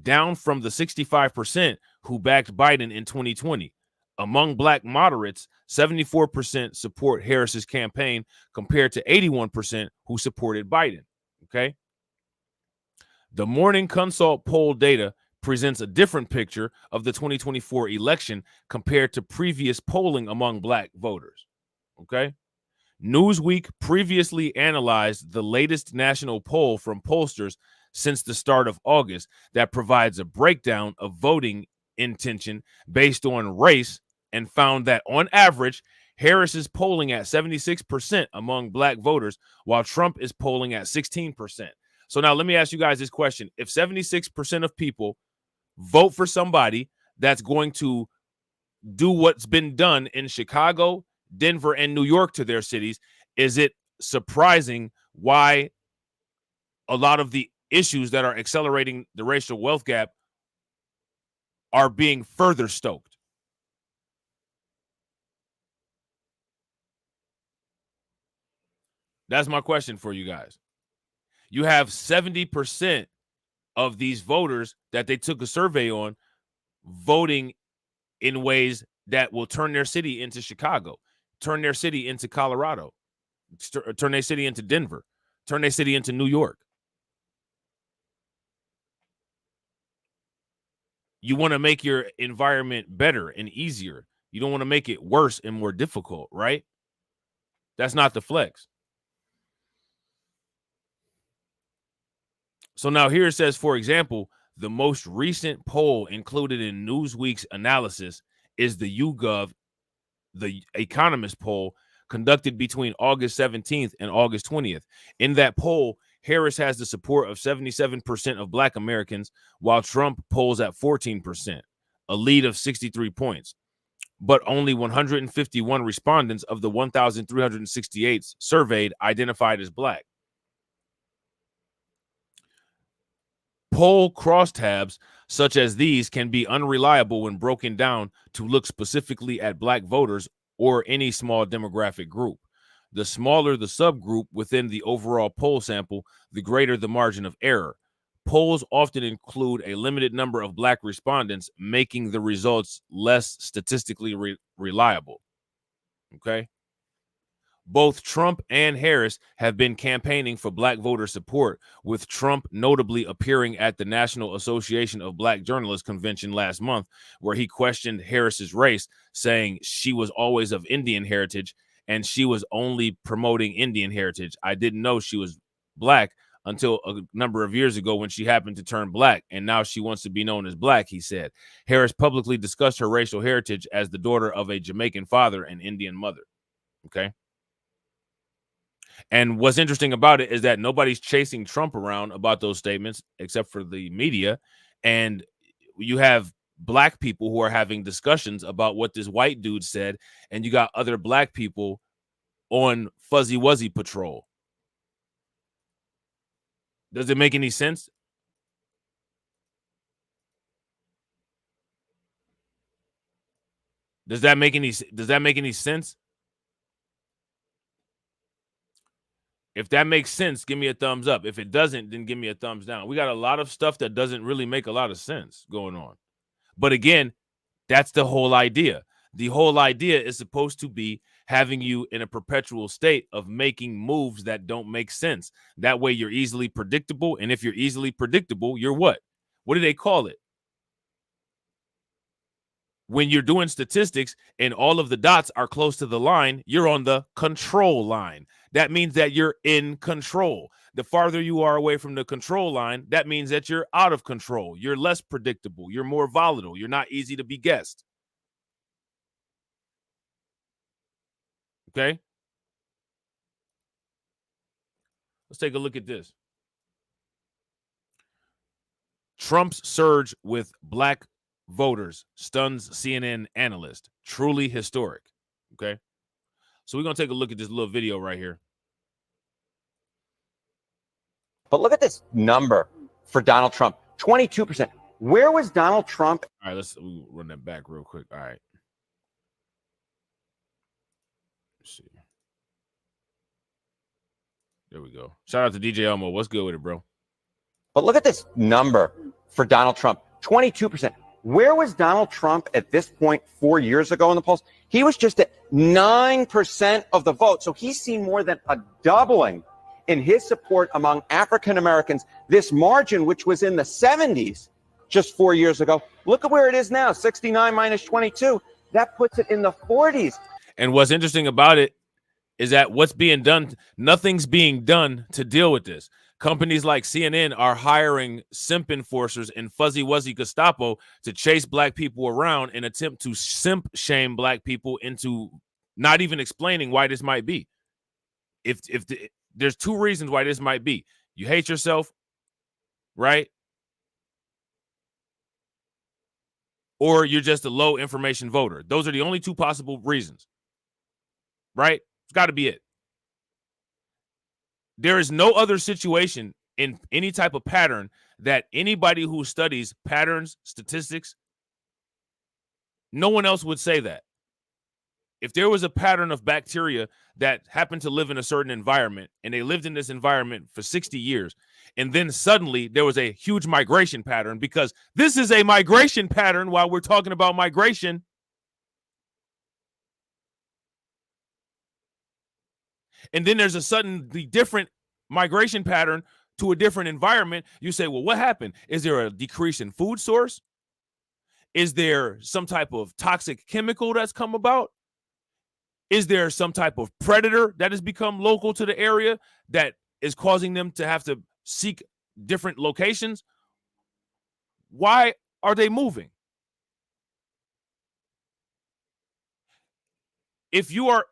[SPEAKER 1] down from the 65% who backed Biden in 2020. Among black moderates, 74% support Harris's campaign compared to 81% who supported Biden. Okay. The Morning Consult poll data presents a different picture of the 2024 election compared to previous polling among black voters. Okay. Newsweek previously analyzed the latest national poll from pollsters since the start of August that provides a breakdown of voting intention based on race and found that on average, Harris is polling at 76% among black voters, while Trump is polling at 16%. So now let me ask you guys this question. If 76% of people vote for somebody that's going to do what's been done in Chicago, Denver, and New York to their cities, is it surprising why a lot of the issues that are accelerating the racial wealth gap are being further stoked? That's my question for you guys. You have 70% of these voters that they took a survey on voting in ways that will turn their city into Chicago, turn their city into Colorado, turn their city into Denver, turn their city into New York. You want to make your environment better and easier. You don't want to make it worse and more difficult, right? That's not the flex. So now here it says, for example, the most recent poll included in Newsweek's analysis is the YouGov, the Economist poll conducted between August 17th and August 20th. In that poll, Harris has the support of 77% of Black Americans, while Trump polls at 14%, a lead of 63 points. But only 151 respondents of the 1,368 surveyed identified as Black. Poll crosstabs such as these can be unreliable when broken down to look specifically at Black voters or any small demographic group. The smaller the subgroup within the overall poll sample, the greater the margin of error. Polls often include a limited number of Black respondents, making the results less statistically reliable. Okay? Both Trump and Harris have been campaigning for Black voter support, with Trump notably appearing at the National Association of Black Journalists convention last month, where he questioned Harris's race, saying she was always of Indian heritage and she was only promoting Indian heritage. I didn't know she was Black until a number of years ago when she happened to turn Black, and now she wants to be known as Black, he said. Harris publicly discussed her racial heritage as the daughter of a Jamaican father and Indian mother. Okay? And what's interesting about it is that nobody's chasing Trump around about those statements except for the media. And you have Black people who are having discussions about what this white dude said, and you got other Black people on Fuzzy Wuzzy patrol. Does it make any sense? Does that make any sense? If that makes sense, give me a thumbs up. If it doesn't, then give me a thumbs down. We got a lot of stuff that doesn't really make a lot of sense going on. But again, that's the whole idea. The whole idea is supposed to be having you in a perpetual state of making moves that don't make sense. That way you're easily predictable. And if you're easily predictable, you're what? What do they call it? When you're doing statistics and all of the dots are close to the line, you're on the control line. That means that you're in control. The farther you are away from the control line, that means that you're out of control. You're less predictable. You're more volatile. You're not easy to be guessed. Okay? Let's take a look at this. Trump's surge with Black voters stuns CNN analyst. Truly historic. Okay? So we're going to take a look at this little video right here.
[SPEAKER 10] But look at this number for Donald Trump, 22%. Where was Donald Trump?
[SPEAKER 1] All right, let's run that back real quick. All right. Let's see. There we go. Shout out to DJ Elmo. What's good with it, bro?
[SPEAKER 10] But look at this number for Donald Trump, 22%. Where was Donald Trump at this point 4 years ago in the polls? He was just at 9% of the vote. So he's seen more than a doubling in his support among African Americans. This margin, which was in the 70s just 4 years ago, look at where it is now, 69 minus 22. That puts it in the 40s.
[SPEAKER 1] And what's interesting about it is that what's being done, nothing's being done to deal with this. Companies like CNN are hiring simp enforcers and fuzzy wuzzy Gestapo to chase Black people around and attempt to simp shame Black people into not even explaining why this might be. There's two reasons why this might be. You hate yourself right? Or you're just a low information voter. Those are the only two possible reasons, right? It's got to be it. There is no other situation in any type of pattern that anybody who studies patterns, statistics, no one else would say that. If there was a pattern of bacteria that happened to live in a certain environment and they lived in this environment for 60 years, and then suddenly there was a huge migration pattern, because this is a migration pattern while we're talking about migration. And then there's a suddenly different migration pattern to a different environment. You say, well, what happened? Is there a decrease in food source? Is there some type of toxic chemical that's come about? Is there some type of predator that has become local to the area that is causing them to have to seek different locations? Why are they moving? If you're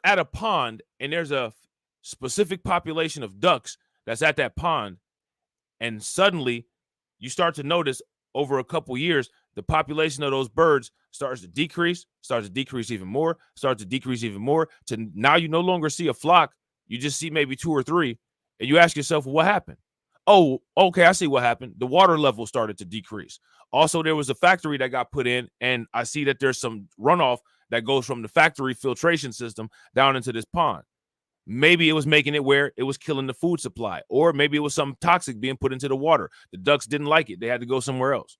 [SPEAKER 1] at a pond and there's a specific population of ducks that's at that pond, and suddenly you start to notice over a couple years the population of those birds starts to decrease even more, to now you no longer see a flock, you just see maybe 2 or 3, and you ask yourself, well, what happened? Oh, okay, I see what happened. The water level started to decrease. Also, there was a factory that got put in, and I see that there's some runoff that goes from the factory filtration system down into this pond. Maybe it was making it where it was killing the food supply, or maybe it was some toxic being put into the water. The ducks didn't like it. They had to go somewhere else.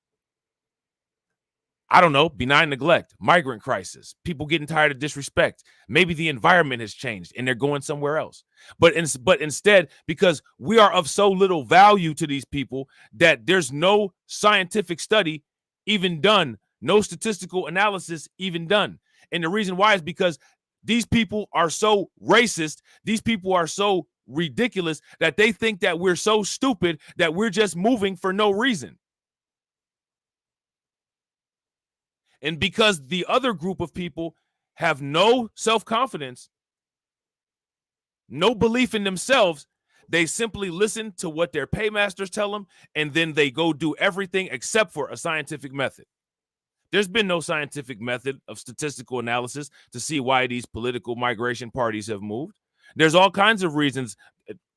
[SPEAKER 1] I don't know, benign neglect, migrant crisis, people getting tired of disrespect. Maybe the environment has changed and they're going somewhere else. But instead, because we are of so little value to these people that there's no scientific study even done, no statistical analysis even done. And the reason why is because these people are so racist, these people are so ridiculous that they think that we're so stupid that we're just moving for no reason. And because the other group of people have no self-confidence, no belief in themselves, they simply listen to what their paymasters tell them, and then they go do everything except for a scientific method. There's been no scientific method of statistical analysis to see why these political migration parties have moved. There's all kinds of reasons,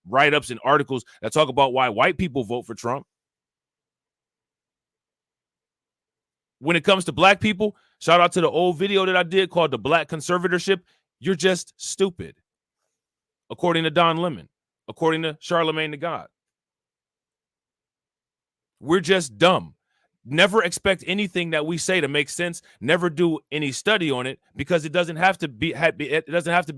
[SPEAKER 1] write-ups and articles that talk about why white people vote for Trump. When it comes to black people, shout out to the old video that I did called The Black Conservatorship. You're just stupid, according to Don Lemon, according to Charlemagne the God. We're just dumb. Never expect anything that we say to make sense. Never do any study on it, because it doesn't have to be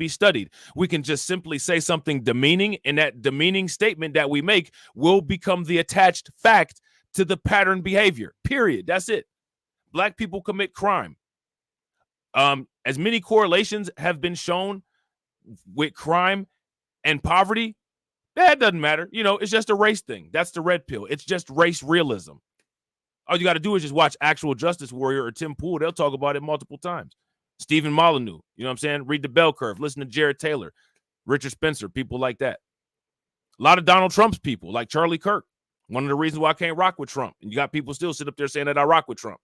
[SPEAKER 1] studied. We can just simply say something demeaning, and that demeaning statement that we make will become the attached fact to the pattern behavior. Period. That's it. Black people commit crime. As many correlations have been shown with crime and poverty, that doesn't matter. You know, it's just a race thing. That's the red pill. It's just race realism. All you got to do is just watch Actual Justice Warrior or Tim Pool. They'll talk about it multiple times. Stephen Molyneux, you know what I'm saying? Read the bell curve. Listen to Jared Taylor, Richard Spencer, people like that. A lot of Donald Trump's people, like Charlie Kirk. One of the reasons why I can't rock with Trump. And you got people still sit up there saying that I rock with Trump.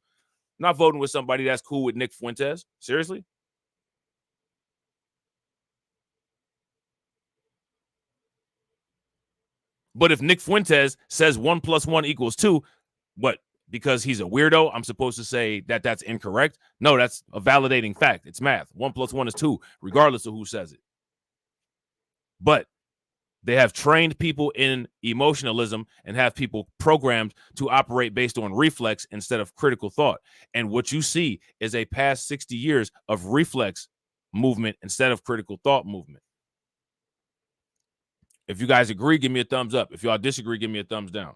[SPEAKER 1] Not voting with somebody that's cool with Nick Fuentes. Seriously? But if Nick Fuentes says 1 + 1 = 2, what? Because he's a weirdo, I'm supposed to say that that's incorrect? No, that's a validating fact. It's math. 1 + 1 = 2, regardless of who says it. But they have trained people in emotionalism and have people programmed to operate based on reflex instead of critical thought. And what you see is a past 60 years of reflex movement instead of critical thought movement. If you guys agree, give me a thumbs up. If y'all disagree, give me a thumbs down.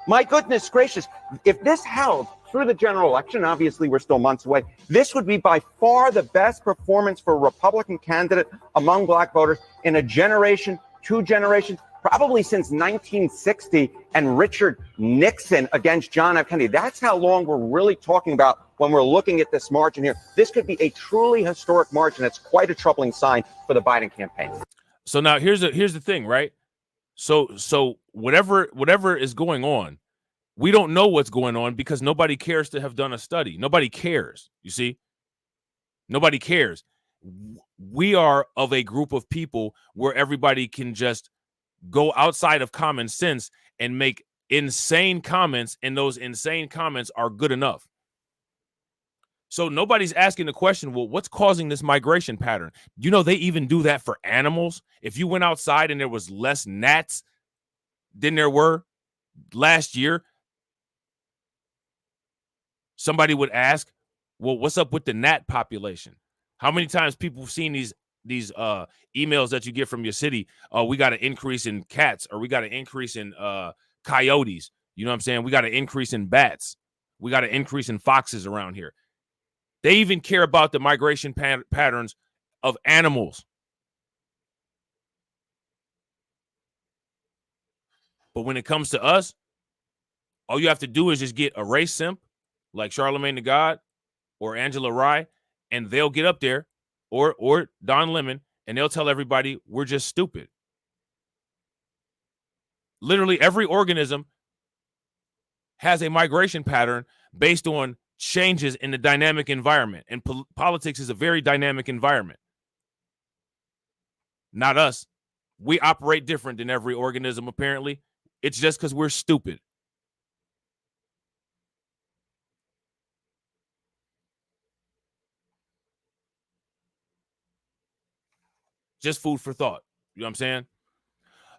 [SPEAKER 10] My goodness gracious, if this held through the general election, obviously we're still months away, this would be by far the best performance for a Republican candidate among black voters in a generation, 2 generations, probably since 1960 and Richard Nixon against John F. Kennedy. That's how long we're really talking about when we're looking at this margin here. This could be a truly historic margin. It's quite a troubling sign for the Biden campaign.
[SPEAKER 1] So now here's the thing, right? So whatever is going on, we don't know what's going on because nobody cares to have done a study. Nobody cares. You see? Nobody cares. We are of a group of people where everybody can just go outside of common sense and make insane comments, and those insane comments are good enough. So nobody's asking the question, well, what's causing this migration pattern? You know, they even do that for animals. If you went outside and there was less gnats than there were last year, somebody would ask, well, what's up with the gnat population? How many times people have seen these emails that you get from your city? We got an increase in cats, or we got an increase in coyotes. You know what I'm saying? We got an increase in bats. We got an increase in foxes around here. They even care about the migration patterns of animals. But when it comes to us, all you have to do is just get a race simp like Charlemagne the God or Angela Rye, and they'll get up there, or Don Lemon, and they'll tell everybody we're just stupid. Literally every organism has a migration pattern based on changes in the dynamic environment, and politics is a very dynamic environment. Not us. We operate different than every organism, apparently. It's just because we're stupid. Just food for thought. You know what I'm saying?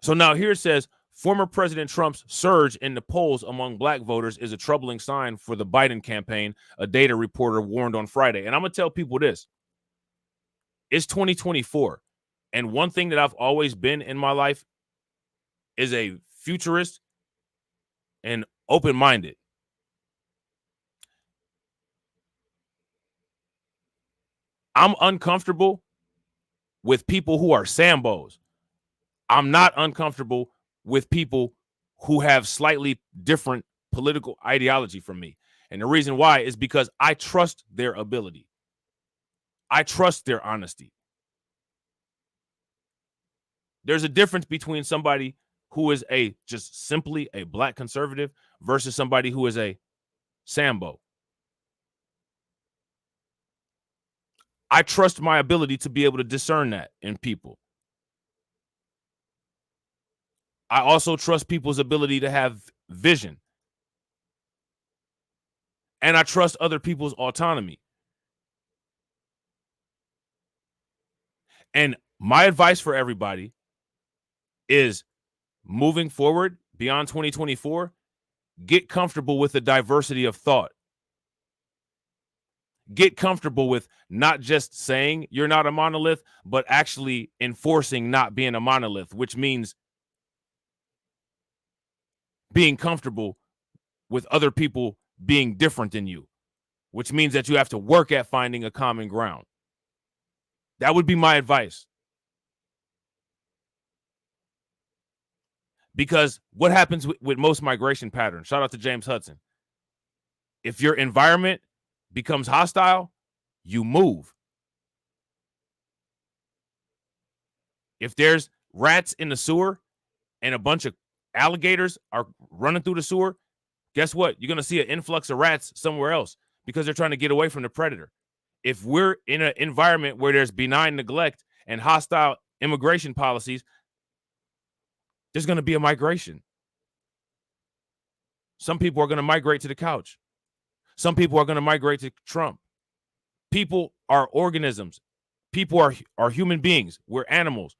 [SPEAKER 1] So now here it says, former President Trump's surge in the polls among black voters is a troubling sign for the Biden campaign, a data reporter warned on Friday. And I'm going to tell people this. It's 2024. And one thing that I've always been in my life is a futurist and open-minded. I'm uncomfortable with people who are Sambos. I'm not uncomfortable with people who have slightly different political ideology from me. And the reason why is because I trust their ability. I trust their honesty. There's a difference between somebody who is just simply a black conservative versus somebody who is a Sambo. I trust my ability to be able to discern that in people. I also trust people's ability to have vision. And I trust other people's autonomy. And my advice for everybody is, moving forward beyond 2024, get comfortable with the diversity of thought. Get comfortable with not just saying you're not a monolith, but actually enforcing not being a monolith, which means being comfortable with other people being different than you, which means that you have to work at finding a common ground. That would be my advice. Because what happens with most migration patterns, shout out to James Hudson, if your environment becomes hostile, you move. If there's rats in the sewer and a bunch of alligators are running through the sewer, guess what? You're going to see an influx of rats somewhere else because they're trying to get away from the predator. If we're in an environment where there's benign neglect and hostile immigration policies, there's going to be a migration. Some people are going to migrate to the couch. Some people are going to migrate to Trump. People are organisms. People are human beings. We're animals.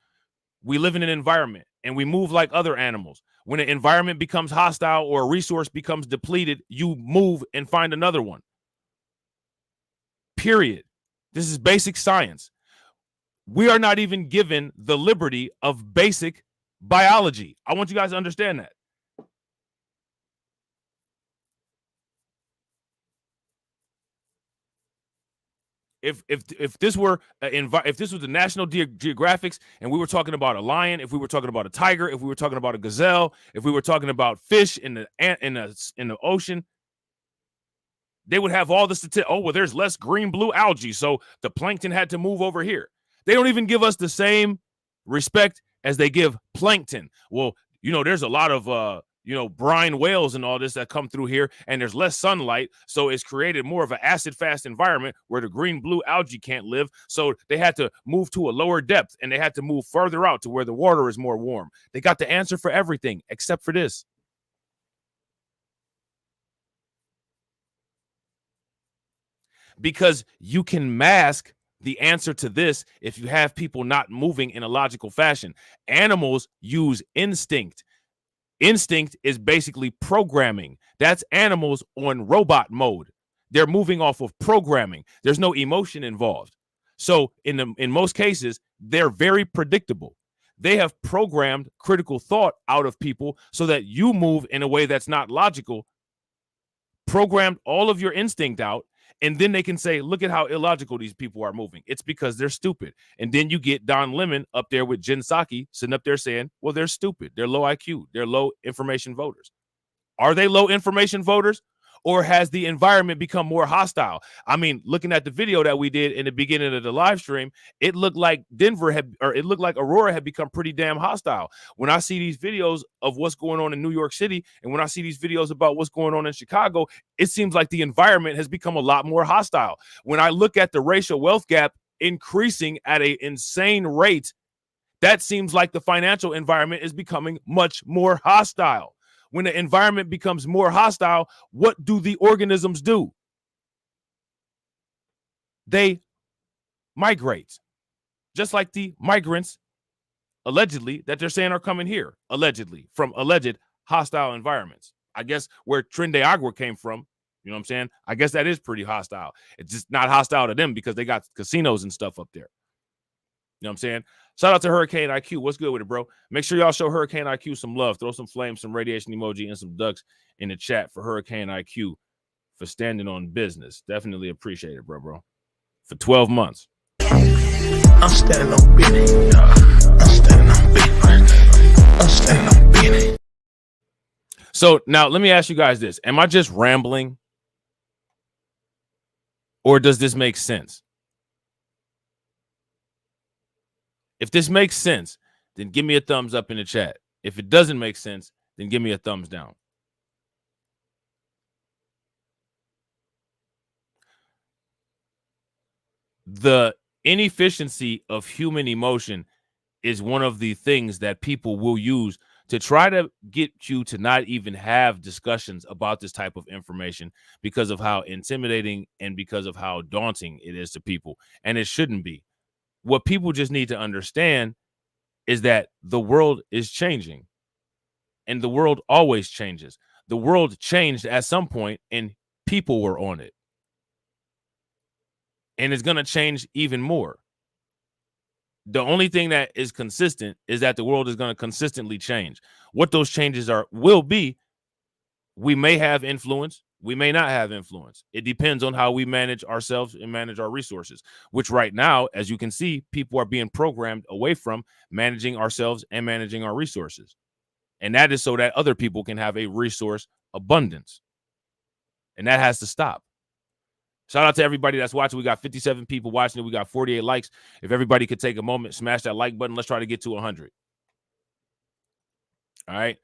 [SPEAKER 1] We live in an environment and we move like other animals. When an environment becomes hostile or a resource becomes depleted, you move and find another one. Period. This is basic science. We are not even given the liberty of basic biology. I want you guys to understand that. If this were if this was the National Geographics and we were talking about a lion, if we were talking about a tiger, if we were talking about a gazelle, if we were talking about fish in the ocean, they would have all the statistics. Oh, well, there's less green blue algae, so the plankton had to move over here. They don't even give us the same respect as they give plankton. Well, there's a lot of brine whales and all this that come through here, and there's less sunlight, so it's created more of an acid-fast environment where the green-blue algae can't live, so they had to move to a lower depth, and they had to move further out to where the water is more warm. They got the answer for everything except for this. Because you can mask the answer to this if you have people not moving in a logical fashion. Animals use instinct. Instinct is basically programming. That's animals on robot mode. They're moving off of programming. There's no emotion involved. So in most cases, they're very predictable. They have programmed critical thought out of people so that you move in a way that's not logical, programmed all of your instinct out, and then they can say, look at how illogical these people are moving. It's because they're stupid. And then you get Don Lemon up there with Jen Psaki sitting up there saying, well, they're stupid. They're low IQ. They're low information voters. Are they low information voters? Or has the environment become more hostile? I mean, looking at the video that we did in the beginning of the live stream, it looked like Aurora had become pretty damn hostile. When I see these videos of what's going on in New York City, and when I see these videos about what's going on in Chicago, it seems like the environment has become a lot more hostile. When I look at the racial wealth gap increasing at an insane rate, that seems like the financial environment is becoming much more hostile. When the environment becomes more hostile, what do the organisms do? They migrate, just like the migrants, allegedly, that they're saying are coming here, allegedly, from alleged hostile environments. I guess where Trinde Agua came from, you know what I'm saying? I guess that is pretty hostile. It's just not hostile to them because they got casinos and stuff up there. You know what I'm saying? Shout out to Hurricane IQ. What's good with it, bro? Make sure y'all show Hurricane IQ some love. Throw some flames, some radiation emoji, and some ducks in the chat for Hurricane IQ for standing on business. Definitely appreciate it, bro. For 12 months.
[SPEAKER 11] I'm standing on business. I'm standing on business. I'm standing on business.
[SPEAKER 1] So now let me ask you guys this. Am I just rambling? Or does this make sense? If this makes sense, then give me a thumbs up in the chat. If it doesn't make sense, then give me a thumbs down. The inefficiency of human emotion is one of the things that people will use to try to get you to not even have discussions about this type of information because of how intimidating and because of how daunting it is to people. And it shouldn't be. What people just need to understand is that the world is changing, and the world always changes. The world changed at some point, and people were on it, and it's going to change even more. The only thing that is consistent is that the world is going to consistently change. What those changes will be, we may have influence. We may not have influence. It depends on how we manage ourselves and manage our resources, which right now, as you can see, people are being programmed away from managing ourselves and managing our resources. And that is so that other people can have a resource abundance. And that has to stop. Shout out to everybody that's watching. We got 57 people watching it. We got 48 likes. If everybody could take a moment, smash that like button. Let's try to get to 100. All right.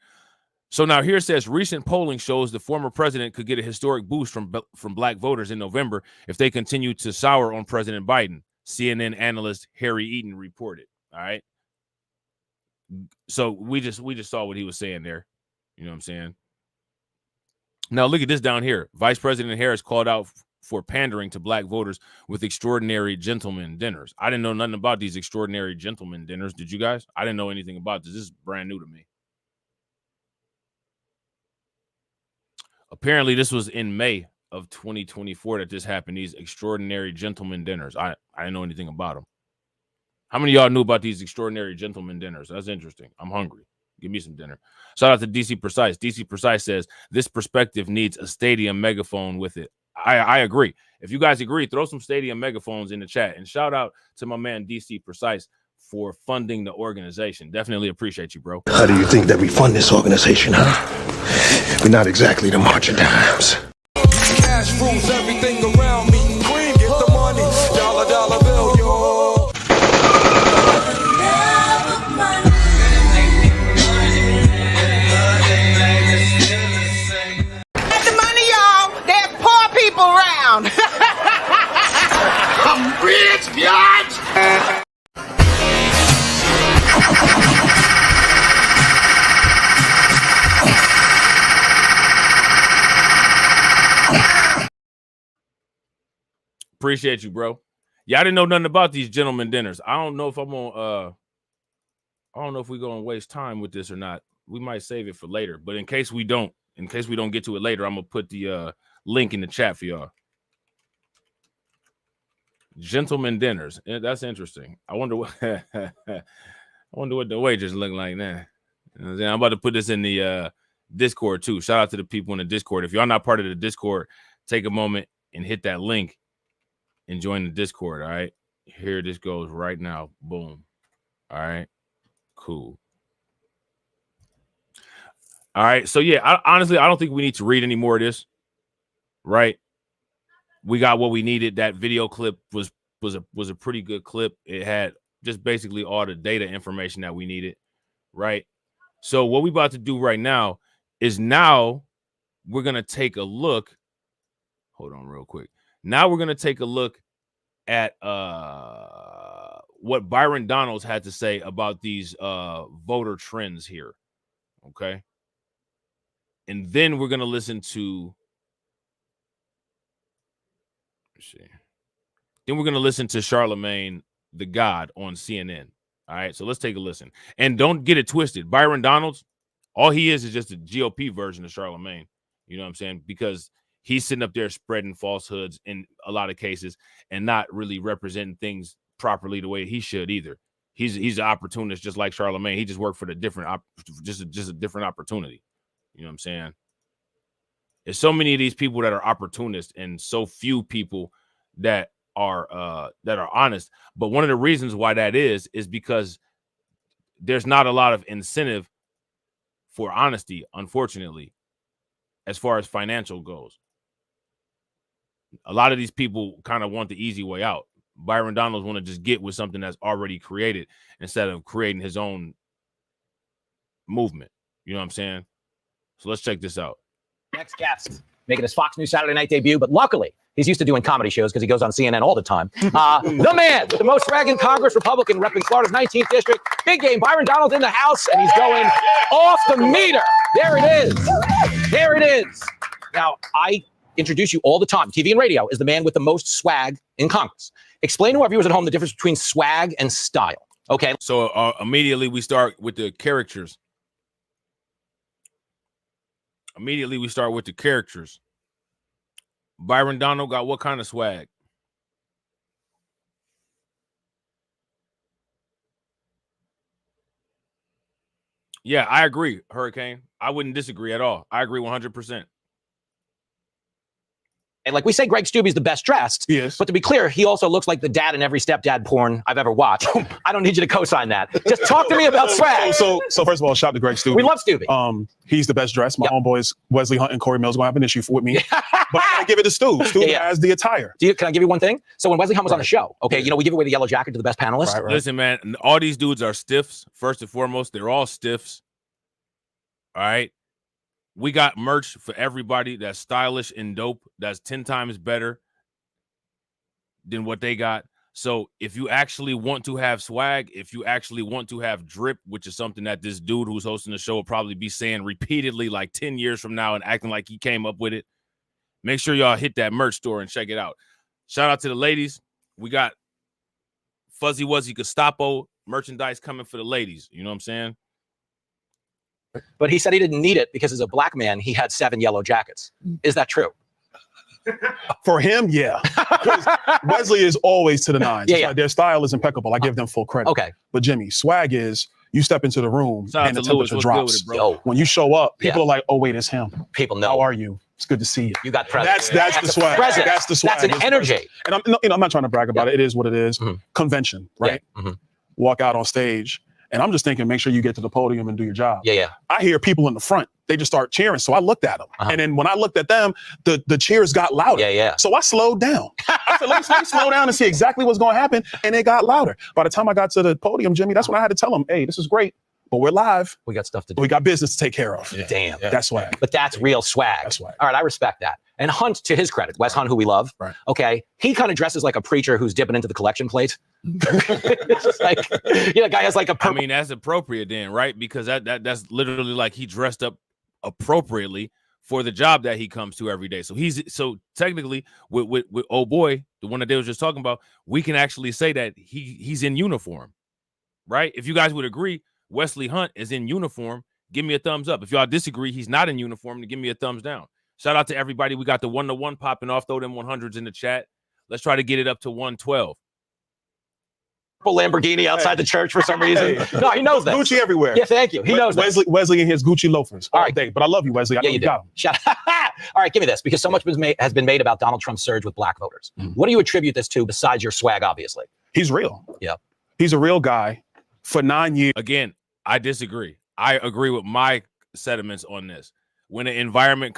[SPEAKER 1] So now here it says recent polling shows the former president could get a historic boost from black voters in November if they continue to sour on President Biden. CNN analyst Harry Eaton reported. All right. So we just saw what he was saying there. You know what I'm saying? Now look at this down here. Vice President Harris called out for pandering to black voters with extraordinary gentleman dinners. I didn't know nothing about these extraordinary gentleman dinners. Did you guys? I didn't know anything about this. This is brand new to me. Apparently, this was in May of 2024 that this happened, these extraordinary gentleman dinners. I didn't know anything about them. How many of y'all knew about these extraordinary gentleman dinners? That's interesting. I'm hungry. Give me some dinner. Shout out to DC Precise. DC Precise says, this perspective needs a stadium megaphone with it. I agree. If you guys agree, throw some stadium megaphones in the chat. And shout out to my man DC Precise for funding the organization. Definitely appreciate you, bro.
[SPEAKER 11] How do you think that we fund this organization, huh? We're not exactly the March of Dimes.
[SPEAKER 12] Cash rules everything around me. Queen, get the money. Dollar bill, yo.
[SPEAKER 1] Appreciate you, bro. Yeah, I didn't know nothing about these gentlemen dinners. I don't know if I'm on I don't know if we're gonna waste time with this or not. We might save it for later, but in case we don't get to it later, I'm gonna put the link in the chat for y'all. Gentlemen dinners. Yeah, that's interesting. I wonder what I wonder what the wages look like now. You know what I'm saying? I'm about to put this in the Discord too. Shout out to the people in the Discord. If y'all not part of the Discord, take a moment and hit that link and join the Discord. All right. Here this goes right now. Boom. All right. Cool. All right. So yeah, honestly, I don't think we need to read any more of this. Right. We got what we needed. That video clip was a pretty good clip. It had just basically all the data information that we needed. Right. So what we about to do right now is now we're gonna take a look. Hold on real quick. Now we're gonna take a look at what Byron Donalds had to say about these voter trends here. Okay. And then we're gonna listen to Then we're going to listen to Charlemagne the God on CNN. All right, so let's take a listen. And don't get it twisted. Byron Donalds, all he is just a GOP version of Charlemagne. You know what I'm saying? Because he's sitting up there spreading falsehoods in a lot of cases and not really representing things properly the way he should either. He's an opportunist just like Charlemagne. He just worked for the different, just a different opportunity. You know what I'm saying? There's so many of these people that are opportunists and so few people that are honest. But one of the reasons why that is because there's not a lot of incentive for honesty, unfortunately, as far as financial goes. A lot of these people kind of want the easy way out. Byron Donalds want to just get with something that's already created instead of creating his own movement. You know what I'm saying? So let's check this out.
[SPEAKER 13] Next guest, making his Fox News Saturday night debut, but luckily he's used to doing comedy shows because he goes on CNN all the time. The man with the most swag in Congress, Republican, repping Florida's 19th district. Big game, Byron Donalds in the house, and he's going off the meter. There it is. There it is. Now, I introduce you all the time. TV and radio is the man with the most swag in Congress. Explain to our viewers at home the difference between swag and style. Okay.
[SPEAKER 1] So immediately we start with the characters. Byron Donald got what kind of swag? Yeah, I agree, Hurricane. I wouldn't disagree at all. I agree 100%.
[SPEAKER 13] And like we say, Greg Stubbe's the best dressed.
[SPEAKER 14] Yes.
[SPEAKER 13] But to be clear, he also looks like the dad in every stepdad porn I've ever watched. I don't need you to co-sign that. Just talk to me about swag.
[SPEAKER 14] So first of all, shout out to Greg Stubbe.
[SPEAKER 13] We love Stubbe.
[SPEAKER 14] He's the best dressed. My homeboys, Wesley Hunt and Corey Mills, gonna have an issue with me. But I gotta give it to Stu. Stu has the attire.
[SPEAKER 13] Can I give you one thing? So when Wesley Hunt was on the show, okay, you know, we give away the yellow jacket to the best panelist.
[SPEAKER 14] Right.
[SPEAKER 1] Listen, man, all these dudes are stiffs. First and foremost, they're all stiffs. All right. We got merch for everybody that's stylish and dope. That's 10 times better than what they got. So if you actually want to have swag, if you actually want to have drip, which is something that this dude who's hosting the show will probably be saying repeatedly like 10 years from now and acting like he came up with it, make sure y'all hit that merch store and check it out. Shout out to the ladies. We got Fuzzy Wuzzy Gestapo merchandise coming for the ladies. You know what I'm saying?
[SPEAKER 13] But he said he didn't need it because as a black man, he had 7 yellow jackets. Is that true?
[SPEAKER 14] For him, yeah. Wesley is always to the nines.
[SPEAKER 13] Yeah.
[SPEAKER 14] Like their style is impeccable. I give them full credit.
[SPEAKER 13] Okay.
[SPEAKER 14] But Jimmy, swag is you step into the room and the temperature
[SPEAKER 1] Lewis,
[SPEAKER 14] drops.
[SPEAKER 13] Yo.
[SPEAKER 14] When you show up, people are like, "Oh wait, it's him."
[SPEAKER 13] People know.
[SPEAKER 14] How are you? It's good to see you.
[SPEAKER 13] You got presence.
[SPEAKER 14] That's the swag.
[SPEAKER 13] Presence.
[SPEAKER 14] That's the swag.
[SPEAKER 13] That's an energy.
[SPEAKER 14] And I'm not trying to brag about it. It is what it is. Convention, right? Walk out on stage. And I'm just thinking, make sure you get to the podium and do your job.
[SPEAKER 13] Yeah.
[SPEAKER 14] I hear people in the front. They just start cheering. So I looked at them. And then when I looked at them, the cheers got louder.
[SPEAKER 13] Yeah.
[SPEAKER 14] So I slowed down. I said, let me slow down and see exactly what's going to happen. And it got louder. By the time I got to the podium, Jimmy, that's when I had to tell them, hey, this is great, but we're live.
[SPEAKER 13] We got stuff to do.
[SPEAKER 14] We got business to take care of.
[SPEAKER 13] Yeah. Damn.
[SPEAKER 14] That's swag.
[SPEAKER 13] But that's real swag.
[SPEAKER 14] That's swag.
[SPEAKER 13] All right, I respect that. And Hunt, to his credit, Wes Hunt, who we love, okay, he kind of dresses like a preacher who's dipping into the collection plate. It's just like, the guy has like a
[SPEAKER 1] I mean, that's appropriate then, right? Because that's literally like he dressed up appropriately for the job that he comes to every day. So technically with oh boy, the one that they was just talking about, we can actually say that he's in uniform, right? If you guys would agree, Wesley Hunt is in uniform, give me a thumbs up. If y'all disagree, he's not in uniform, then give me a thumbs down. Shout out to everybody. We got the 1-to-1 popping off. Throw them 100s in the chat. Let's try to get it up to 112.
[SPEAKER 13] Lamborghini outside the church for some reason.
[SPEAKER 14] Hey.
[SPEAKER 13] No, he knows that.
[SPEAKER 14] Gucci everywhere.
[SPEAKER 13] Yeah, thank you. He knows that.
[SPEAKER 14] Wesley in his Gucci loafers all day. But I love you, Wesley. I know you got him.
[SPEAKER 13] All right, give me this, because so much has been made about Donald Trump's surge with black voters. What do you attribute this to besides your swag, obviously?
[SPEAKER 14] He's real.
[SPEAKER 13] Yeah.
[SPEAKER 14] He's a real guy. For 9 years.
[SPEAKER 1] Again, I disagree. I agree with my sentiments on this. When an environment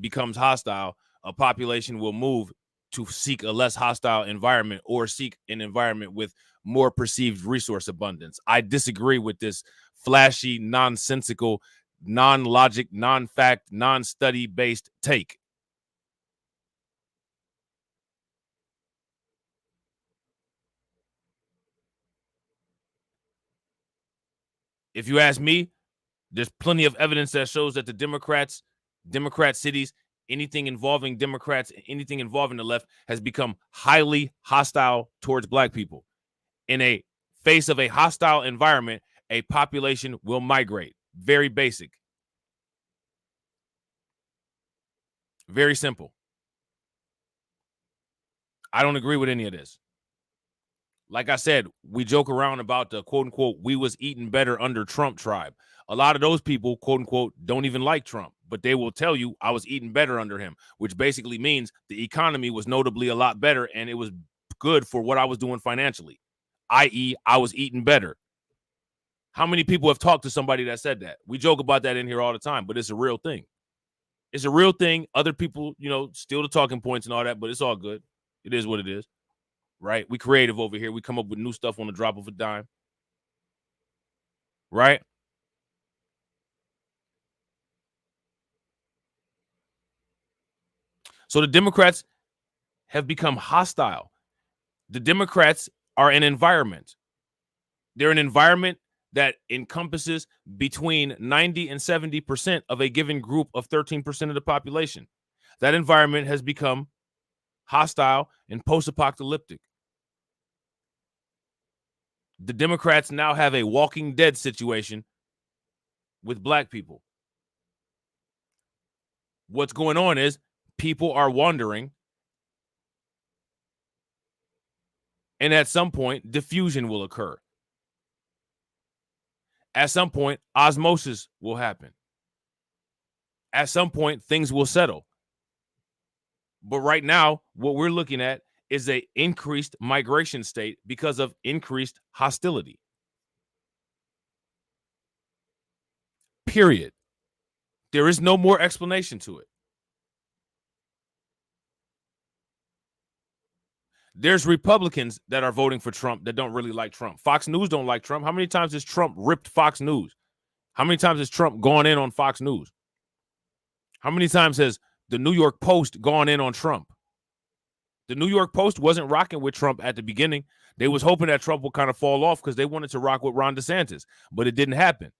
[SPEAKER 1] becomes hostile, a population will move to seek a less hostile environment or seek an environment with more perceived resource abundance. I disagree with this flashy, nonsensical, non-logic, non-fact, non-study based take. If you ask me, there's plenty of evidence that shows that the Democrat cities, anything involving Democrats, anything involving the left has become highly hostile towards black people. In a face of a hostile environment, a population will migrate. Very basic. Very simple. I don't agree with any of this. Like I said, we joke around about the quote unquote, we was eating better under Trump tribe. A lot of those people, quote unquote, don't even like Trump, but they will tell you I was eating better under him, which basically means the economy was notably a lot better and it was good for what I was doing financially, i.e. I was eating better. How many people have talked to somebody that said that? We joke about that in here all the time, but it's a real thing. It's a real thing. Other people, steal the talking points and all that, but it's all good. It is what it is, right? We creative over here. We come up with new stuff on the drop of a dime, right? So the Democrats have become hostile. The Democrats are an environment. They're an environment that encompasses between 90 and 70% of a given group of 13% of the population. That environment has become hostile and post-apocalyptic. The Democrats now have a Walking Dead situation with black people. What's going on is people are wandering, and at some point, diffusion will occur. At some point, osmosis will happen. At some point, things will settle. But right now, what we're looking at is an increased migration state because of increased hostility. Period. There is no more explanation to it. There's Republicans that are voting for Trump that don't really like Trump. Fox News don't like Trump. How many times has Trump ripped Fox News? How many times has Trump gone in on Fox News? How many times has the New York Post gone in on Trump? The New York Post wasn't rocking with Trump at the beginning. They was hoping that Trump would kind of fall off because they wanted to rock with Ron DeSantis, but it didn't happen.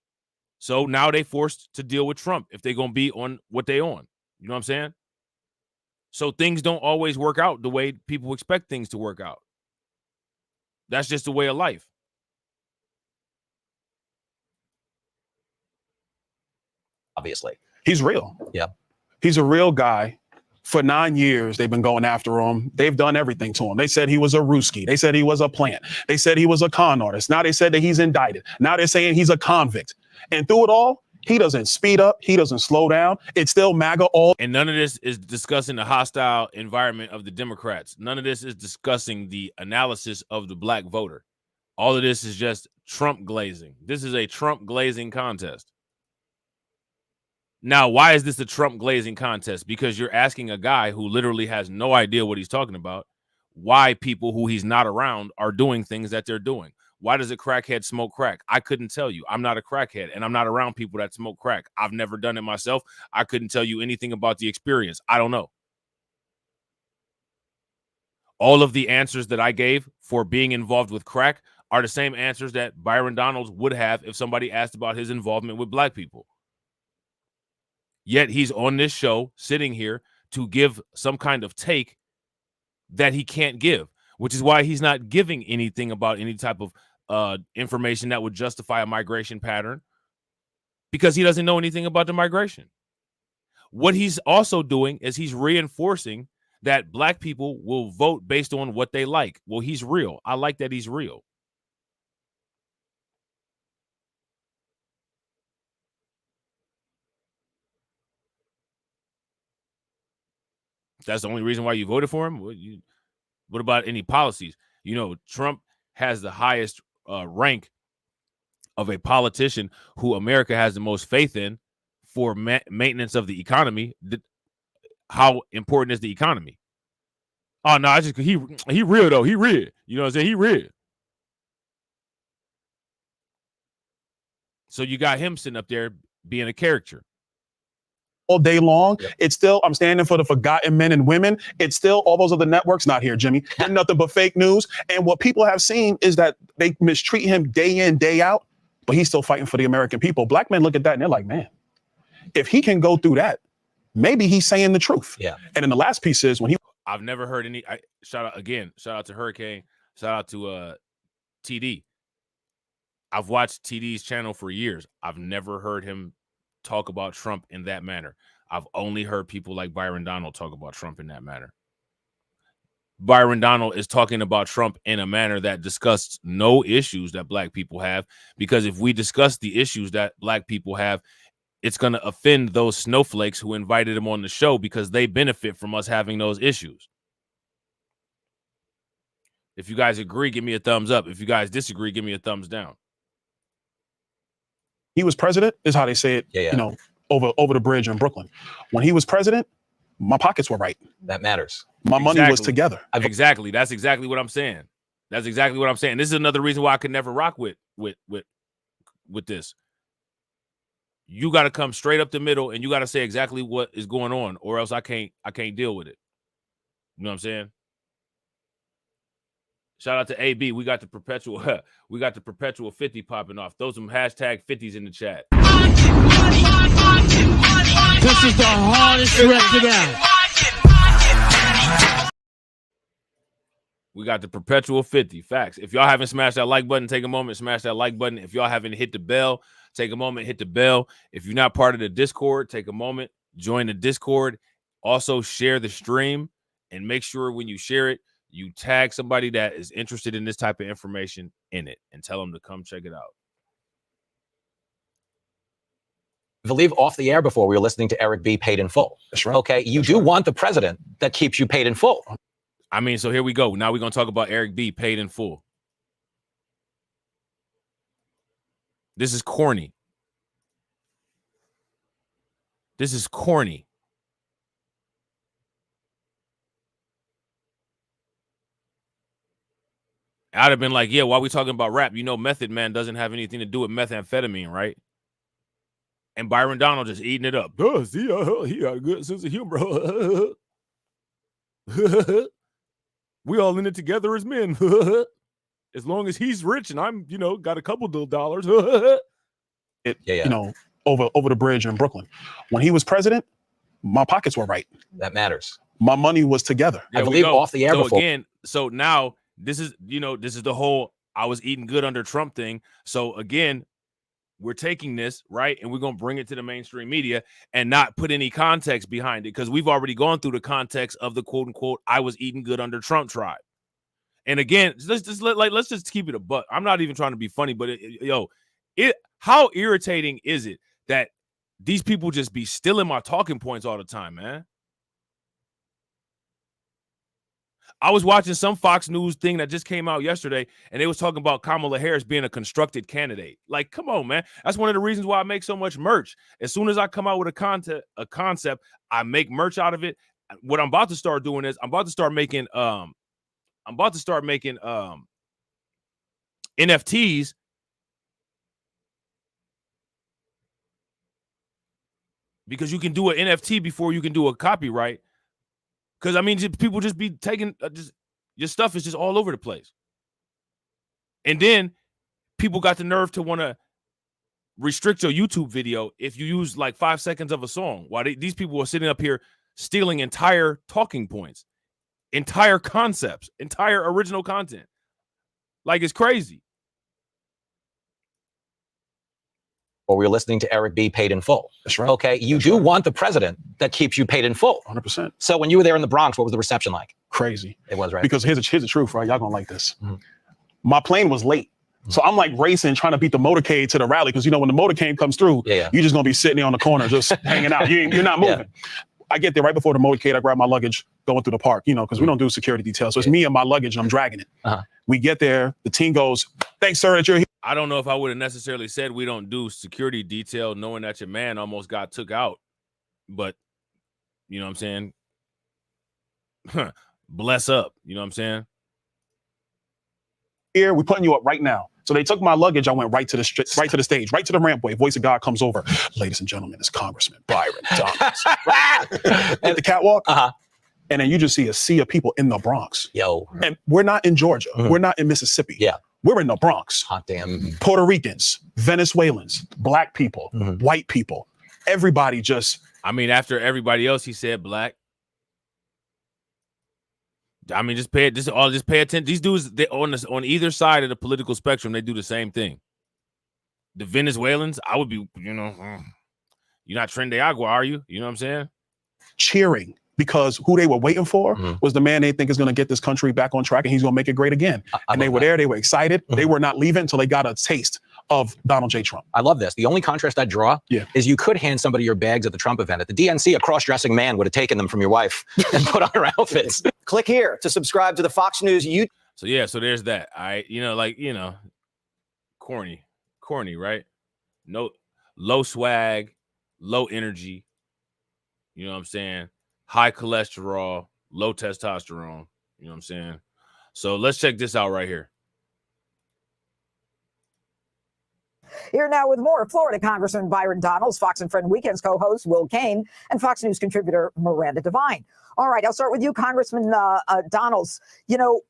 [SPEAKER 1] So now they forced to deal with Trump if they're going to be on what they on. You know what I'm saying? So things don't always work out the way people expect things to work out. That's just the way of life.
[SPEAKER 13] Obviously.
[SPEAKER 14] He's real.
[SPEAKER 13] Yeah.
[SPEAKER 14] He's a real guy. For 9 years, they've been going after him. They've done everything to him. They said he was a Ruski. They said he was a plant. They said he was a con artist. Now they said that he's indicted. Now they're saying he's a convict. And through it all, he doesn't speed up. He doesn't slow down. It's still MAGA all.
[SPEAKER 1] And none of this is discussing the hostile environment of the Democrats. None of this is discussing the analysis of the black voter. All of this is just Trump glazing. This is a Trump glazing contest. Now, why is this a Trump glazing contest? Because you're asking a guy who literally has no idea what he's talking about why people who he's not around are doing things that they're doing. Why does a crackhead smoke crack? I couldn't tell you. I'm not a crackhead, and I'm not around people that smoke crack. I've never done it myself. I couldn't tell you anything about the experience. I don't know. All of the answers that I gave for being involved with crack are the same answers that Byron Donalds would have if somebody asked about his involvement with black people. Yet he's on this show sitting here to give some kind of take that he can't give, which is why he's not giving anything about any type of information that would justify a migration pattern, because he doesn't know anything about the migration. What he's also doing is he's reinforcing that black people will vote based on what they like. Well, he's real. I like that he's real. That's the only reason why you voted for him. What about any policies? You know, Trump has the highest rank of a politician who America has the most faith in for maintenance of the economy. How important is the economy? Oh no, I just he real though. He real. You know what I'm saying? He real. So you got him sitting up there being a character
[SPEAKER 14] all day long. Yep. It's still, I'm standing for the forgotten men and women. It's still all those other networks not here, Jimmy. They're nothing but fake news. And what people have seen is that they mistreat him day in, day out, but he's still fighting for the American people. Black men look at that and they're like, man, if he can go through that, maybe he's saying the truth.
[SPEAKER 13] Yeah.
[SPEAKER 14] And then the last piece is when he,
[SPEAKER 1] I've never heard any, shout out to Hurricane, shout out to TD. I've watched TD's channel for years. I've never heard him talk about Trump in that manner. I've only heard people like Byron Donald talk about Trump in that manner. Byron Donald is talking about Trump in a manner that discussed no issues that black people have, because if we discuss the issues that black people have, it's going to offend those snowflakes who invited him on the show, because they benefit from us having those issues. If you guys agree, give me a thumbs up. If you guys disagree, give me a thumbs down.
[SPEAKER 14] He was president, is how they say it, you know, over the bridge in Brooklyn. When he was president, my pockets were right.
[SPEAKER 13] That matters.
[SPEAKER 14] My money was together.
[SPEAKER 1] Exactly. That's exactly what I'm saying. That's exactly what I'm saying. This is another reason why I could never rock with this. You got to come straight up the middle and you got to say exactly what is going on, or else I can't deal with it. You know what I'm saying? Shout out to AB. We got the perpetual 50 popping off. Throw some hashtag 50s in the chat.
[SPEAKER 11] This is the hardest record out.
[SPEAKER 1] We got the perpetual 50. Facts. If y'all haven't smashed that like button, take a moment, smash that like button. If y'all haven't hit the bell, take a moment, hit the bell. If you're not part of the Discord, take a moment, join the Discord. Also share the stream, and make sure when you share it, you tag somebody that is interested in this type of information in it and tell them to come check it out.
[SPEAKER 13] I believe off the air before we were listening to Eric B. paid in full.
[SPEAKER 14] That's right.
[SPEAKER 13] Okay. You do want the president that keeps you paid in full.
[SPEAKER 1] I mean, so here we go. Now we're going to talk about Eric B. paid in full. This is corny. This is corny. I'd have been like, yeah, why are we talking about rap? You know, Method Man doesn't have anything to do with methamphetamine, right? And Byron Donald just eating it up. Oh, see, he got a good sense of humor. We all in it together as men. As long as he's rich and I'm, you know, got a couple of dollars.
[SPEAKER 14] You know, over the bridge in Brooklyn. When he was president, my pockets were right.
[SPEAKER 13] That matters.
[SPEAKER 14] My money was together.
[SPEAKER 13] I believe off the air
[SPEAKER 1] so
[SPEAKER 13] before.
[SPEAKER 1] Again, so now this is, you know, this is the whole I was eating good under Trump thing. So again, we're taking this, right, and we're going to bring it to the mainstream media and not put any context behind it, because we've already gone through the context of the quote unquote I was eating good under Trump tribe. And again, let's just keep it a buck. I'm not even trying to be funny, but how irritating is it that these people just be stealing my talking points all the time, man? I was watching some Fox News thing that just came out yesterday, and they was talking about Kamala Harris being a constructed candidate. Like, come on, man. That's one of the reasons why I make so much merch. As soon as I come out with a concept, I make merch out of it. What I'm about to start doing is I'm about to start making NFTs. Because you can do an NFT before you can do a copyright. Because, I mean, people just be taking, your stuff is just all over the place. And then people got the nerve to want to restrict your YouTube video if you use like 5 seconds of a song. While these people are sitting up here stealing entire talking points, entire concepts, entire original content. Like, it's crazy.
[SPEAKER 13] Or we're listening to Eric B. paid in full.
[SPEAKER 14] That's right.
[SPEAKER 13] Okay, you do want the president that keeps you paid in full.
[SPEAKER 14] 100%.
[SPEAKER 13] So when you were there in the Bronx, what was the reception like?
[SPEAKER 14] Crazy.
[SPEAKER 13] It was, right?
[SPEAKER 14] Because here's the truth, right? Y'all gonna like this. My plane was late. So I'm like racing, trying to beat the motorcade to the rally. Because, you know, when the motorcade comes through, you're just going to be sitting there on the corner, just hanging out. You're not moving. I get there right before the motorcade. I grab my luggage going through the park, you know, because we don't do security details. So it's me and my luggage, and I'm dragging it. We get there. The team goes, "Thanks, sir, that you're here."
[SPEAKER 1] I don't know if I would have necessarily said we don't do security detail, knowing that your man almost got took out. But, you know what I'm saying? Bless up. You know what I'm saying?
[SPEAKER 14] Here, we're putting you up right now. So they took my luggage. I went right to the stage, right to the rampway. Voice of God comes over. "Ladies and gentlemen, it's Congressman Byron Donalds." At the catwalk. And then you just see a sea of people in the Bronx. And we're not in Georgia. We're not in Mississippi. We're in the Bronx.
[SPEAKER 13] Hot damn.
[SPEAKER 14] Puerto Ricans, Venezuelans, black people, white people. Everybody just.
[SPEAKER 1] I mean, after everybody else, he said black. I mean, just pay attention. These dudes, they on either side of the political spectrum, they do the same thing. The Venezuelans, I would be, you know, you're not Tren de Agua, are you? You know what I'm saying?
[SPEAKER 14] Cheering, because who they were waiting for was the man they think is going to get this country back on track, and he's going to make it great again. And they were there. They were excited. They were not leaving until they got a taste of Donald J. Trump.
[SPEAKER 13] I love this. The only contrast I draw is you could hand somebody your bags at the Trump event. At the DNC, a cross-dressing man would have taken them from your wife and put on her outfits.
[SPEAKER 15] Click here to subscribe to the Fox News YouTube.
[SPEAKER 1] So yeah, so there's that. Corny, right? No, low swag, low energy. You know what I'm saying? High cholesterol, low testosterone. You know what I'm saying? So let's check this out right here.
[SPEAKER 16] Here now with more. Florida Congressman Byron Donalds, Fox and Friend Weekends co-host Will Cain, and Fox News contributor Miranda Devine. All right, I'll start with you, Congressman Donalds. You know,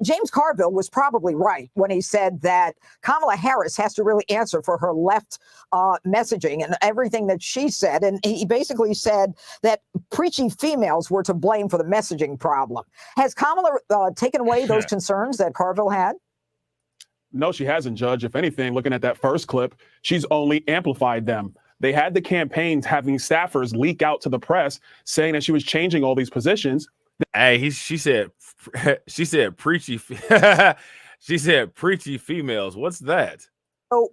[SPEAKER 16] James Carville was probably right when he said that Kamala Harris has to really answer for her left messaging and everything that she said. And he basically said that preachy females were to blame for the messaging problem. Has Kamala taken away those concerns that Carville had?
[SPEAKER 14] No, she hasn't, Judge. If anything, looking at that first clip, she's only amplified them. They had the campaigns having staffers leak out to the press saying that she was changing all these positions.
[SPEAKER 1] Hey, she said preachy. She said preachy females. What's that?
[SPEAKER 16] So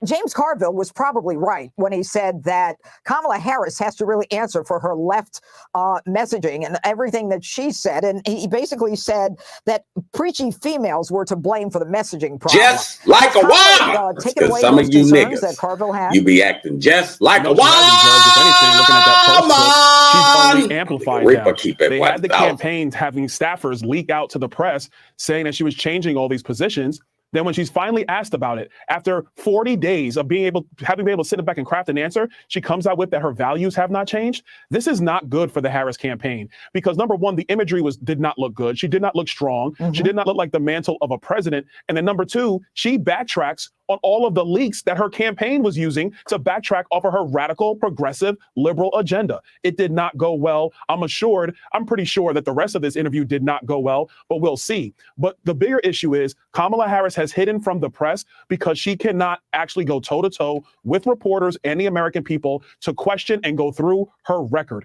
[SPEAKER 16] James Carville was probably right when he said that Kamala Harris has to really answer for her left messaging and everything that she said. And he basically said that preachy females were to blame for the messaging problem.
[SPEAKER 17] Just like a wild.
[SPEAKER 16] Taking away
[SPEAKER 17] Some
[SPEAKER 16] those
[SPEAKER 17] of you
[SPEAKER 16] concerns
[SPEAKER 17] niggas,
[SPEAKER 16] that Carville had.
[SPEAKER 17] you be acting just like a wild.
[SPEAKER 14] If anything, looking at that first clip, she's only amplified
[SPEAKER 17] Reaper
[SPEAKER 14] them.
[SPEAKER 17] keep it
[SPEAKER 14] They had the
[SPEAKER 17] 1,000.
[SPEAKER 14] campaigns having staffers leak out to the press saying that she was changing all these positions. Then when she's finally asked about it, after 40 days of having been able to sit back and craft an answer, she comes out with that her values have not changed. This is not good for the Harris campaign because, number one, the imagery did not look good. She did not look strong. She did not look like the mantle of a president. And then number two, she backtracks on all of the leaks that her campaign was using to backtrack off of her radical, progressive, liberal agenda. It did not go well. I'm pretty sure that the rest of this interview did not go well, but we'll see. But the bigger issue is Kamala Harris has hidden from the press because she cannot actually go toe-to-toe with reporters and the American people to question and go through her record.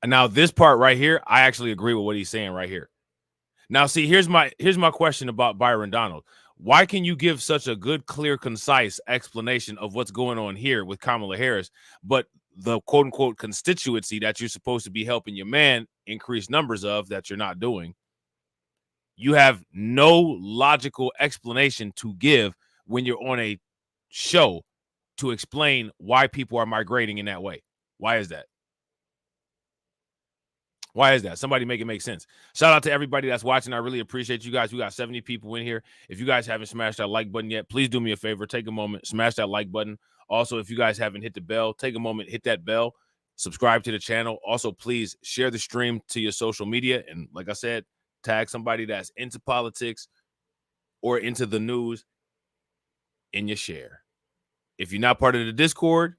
[SPEAKER 1] Now, this part right here, I actually agree with what he's saying right here. Now, see, here's my question about Byron Donald. Why can you give such a good, clear, concise explanation of what's going on here with Kamala Harris, but the quote-unquote constituency that you're supposed to be helping your man increase numbers of that you're not doing, you have no logical explanation to give when you're on a show to explain why people are migrating in that way? Why is that? Why is that? Somebody make it make sense. Shout out to everybody that's watching. I really appreciate you guys. We got 70 people in here. If you guys haven't smashed that like button yet, please do me a favor. Take a moment, smash that like button. Also, if you guys haven't hit the bell, take a moment, hit that bell, subscribe to the channel. Also, please share the stream to your social media. And like I said, tag somebody that's into politics or into the news in your share. If you're not part of the Discord,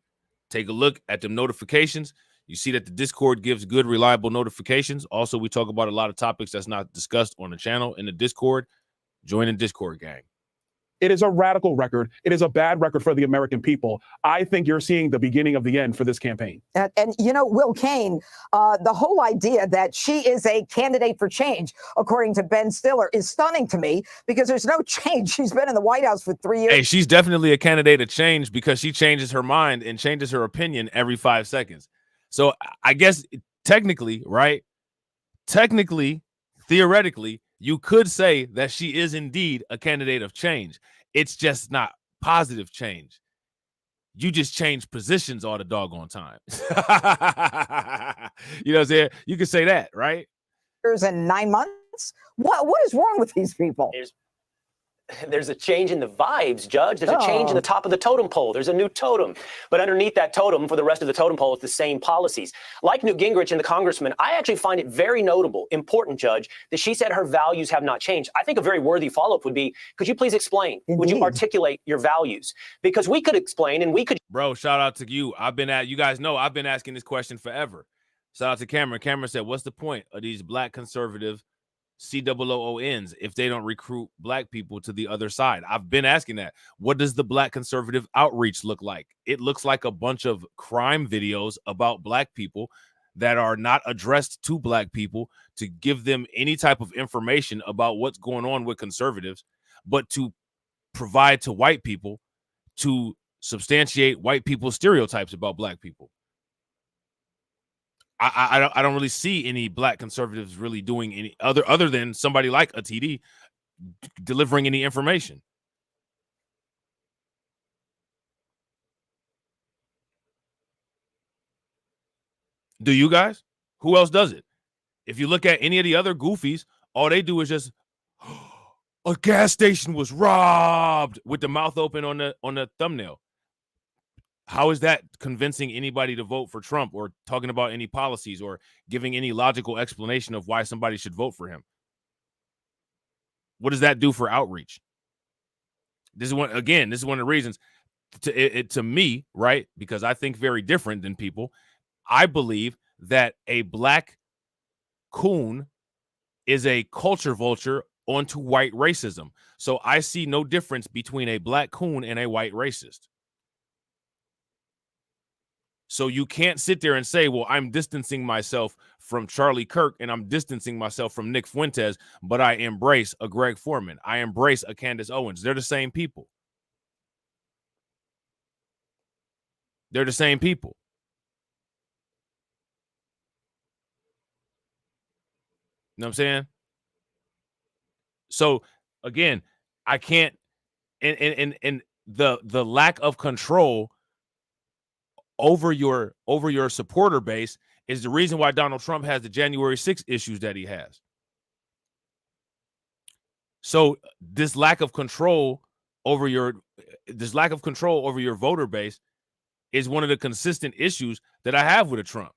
[SPEAKER 1] take a look at the notifications. You see that the Discord gives good, reliable notifications. Also, we talk about a lot of topics that's not discussed on the channel in the Discord. Join the Discord, gang.
[SPEAKER 14] It is a radical record. It is a bad record for the American people. I think you're seeing the beginning of the end for this campaign.
[SPEAKER 16] And you know, Will Kane, the whole idea that she is a candidate for change, according to Ben Stiller, is stunning to me because there's no change. She's been in the White House for 3 years.
[SPEAKER 1] Hey, she's definitely a candidate of change because she changes her mind and changes her opinion every 5 seconds. So I guess technically, right? Technically, theoretically, you could say that she is indeed a candidate of change. It's just not positive change. You just change positions all the doggone time. You know what I'm saying? You could say that, right?
[SPEAKER 16] Years and 9 months. What is wrong with these people?
[SPEAKER 18] There's a change in the vibes, Judge. There's a change in the top of the totem pole. There's a new totem. But underneath that totem, for the rest of the totem pole, it's the same policies. Like Newt Gingrich and the congressman, I actually find it very notable, important, Judge, that she said her values have not changed. I think a very worthy follow-up would be, could you please explain? Indeed. Would you articulate your values? Because we could explain and we could...
[SPEAKER 1] Bro, shout out to you. You guys know I've been asking this question forever. Shout out to Cameron. Cameron said, what's the point of these black conservative COONs if they don't recruit black people to the other side? I've been asking that. What does the black conservative outreach look like? It looks like a bunch of crime videos about black people that are not addressed to black people to give them any type of information about what's going on with conservatives, but to provide to white people to substantiate white people's stereotypes about black people. I don't really see any black conservatives really doing any other than somebody like a TD delivering any information. Do you guys? Who else does it? If you look at any of the other goofies, all they do is just a gas station was robbed with the mouth open on the thumbnail. How is that convincing anybody to vote for Trump or talking about any policies or giving any logical explanation of why somebody should vote for him? What does that do for outreach? This is one of the reasons to me, right? Because I think very different than people. I believe that a black coon is a culture vulture onto white racism. So I see no difference between a black coon and a white racist. So you can't sit there and say, well, I'm distancing myself from Charlie Kirk and I'm distancing myself from Nick Fuentes, but I embrace a Greg Foreman. I embrace a Candace Owens. They're the same people. They're the same people. You know what I'm saying? So again, I can't, and the lack of control over your supporter base is the reason why Donald Trump has the January 6th issues that he has. So this lack of control over your voter base is one of the consistent issues that I have with a Trump.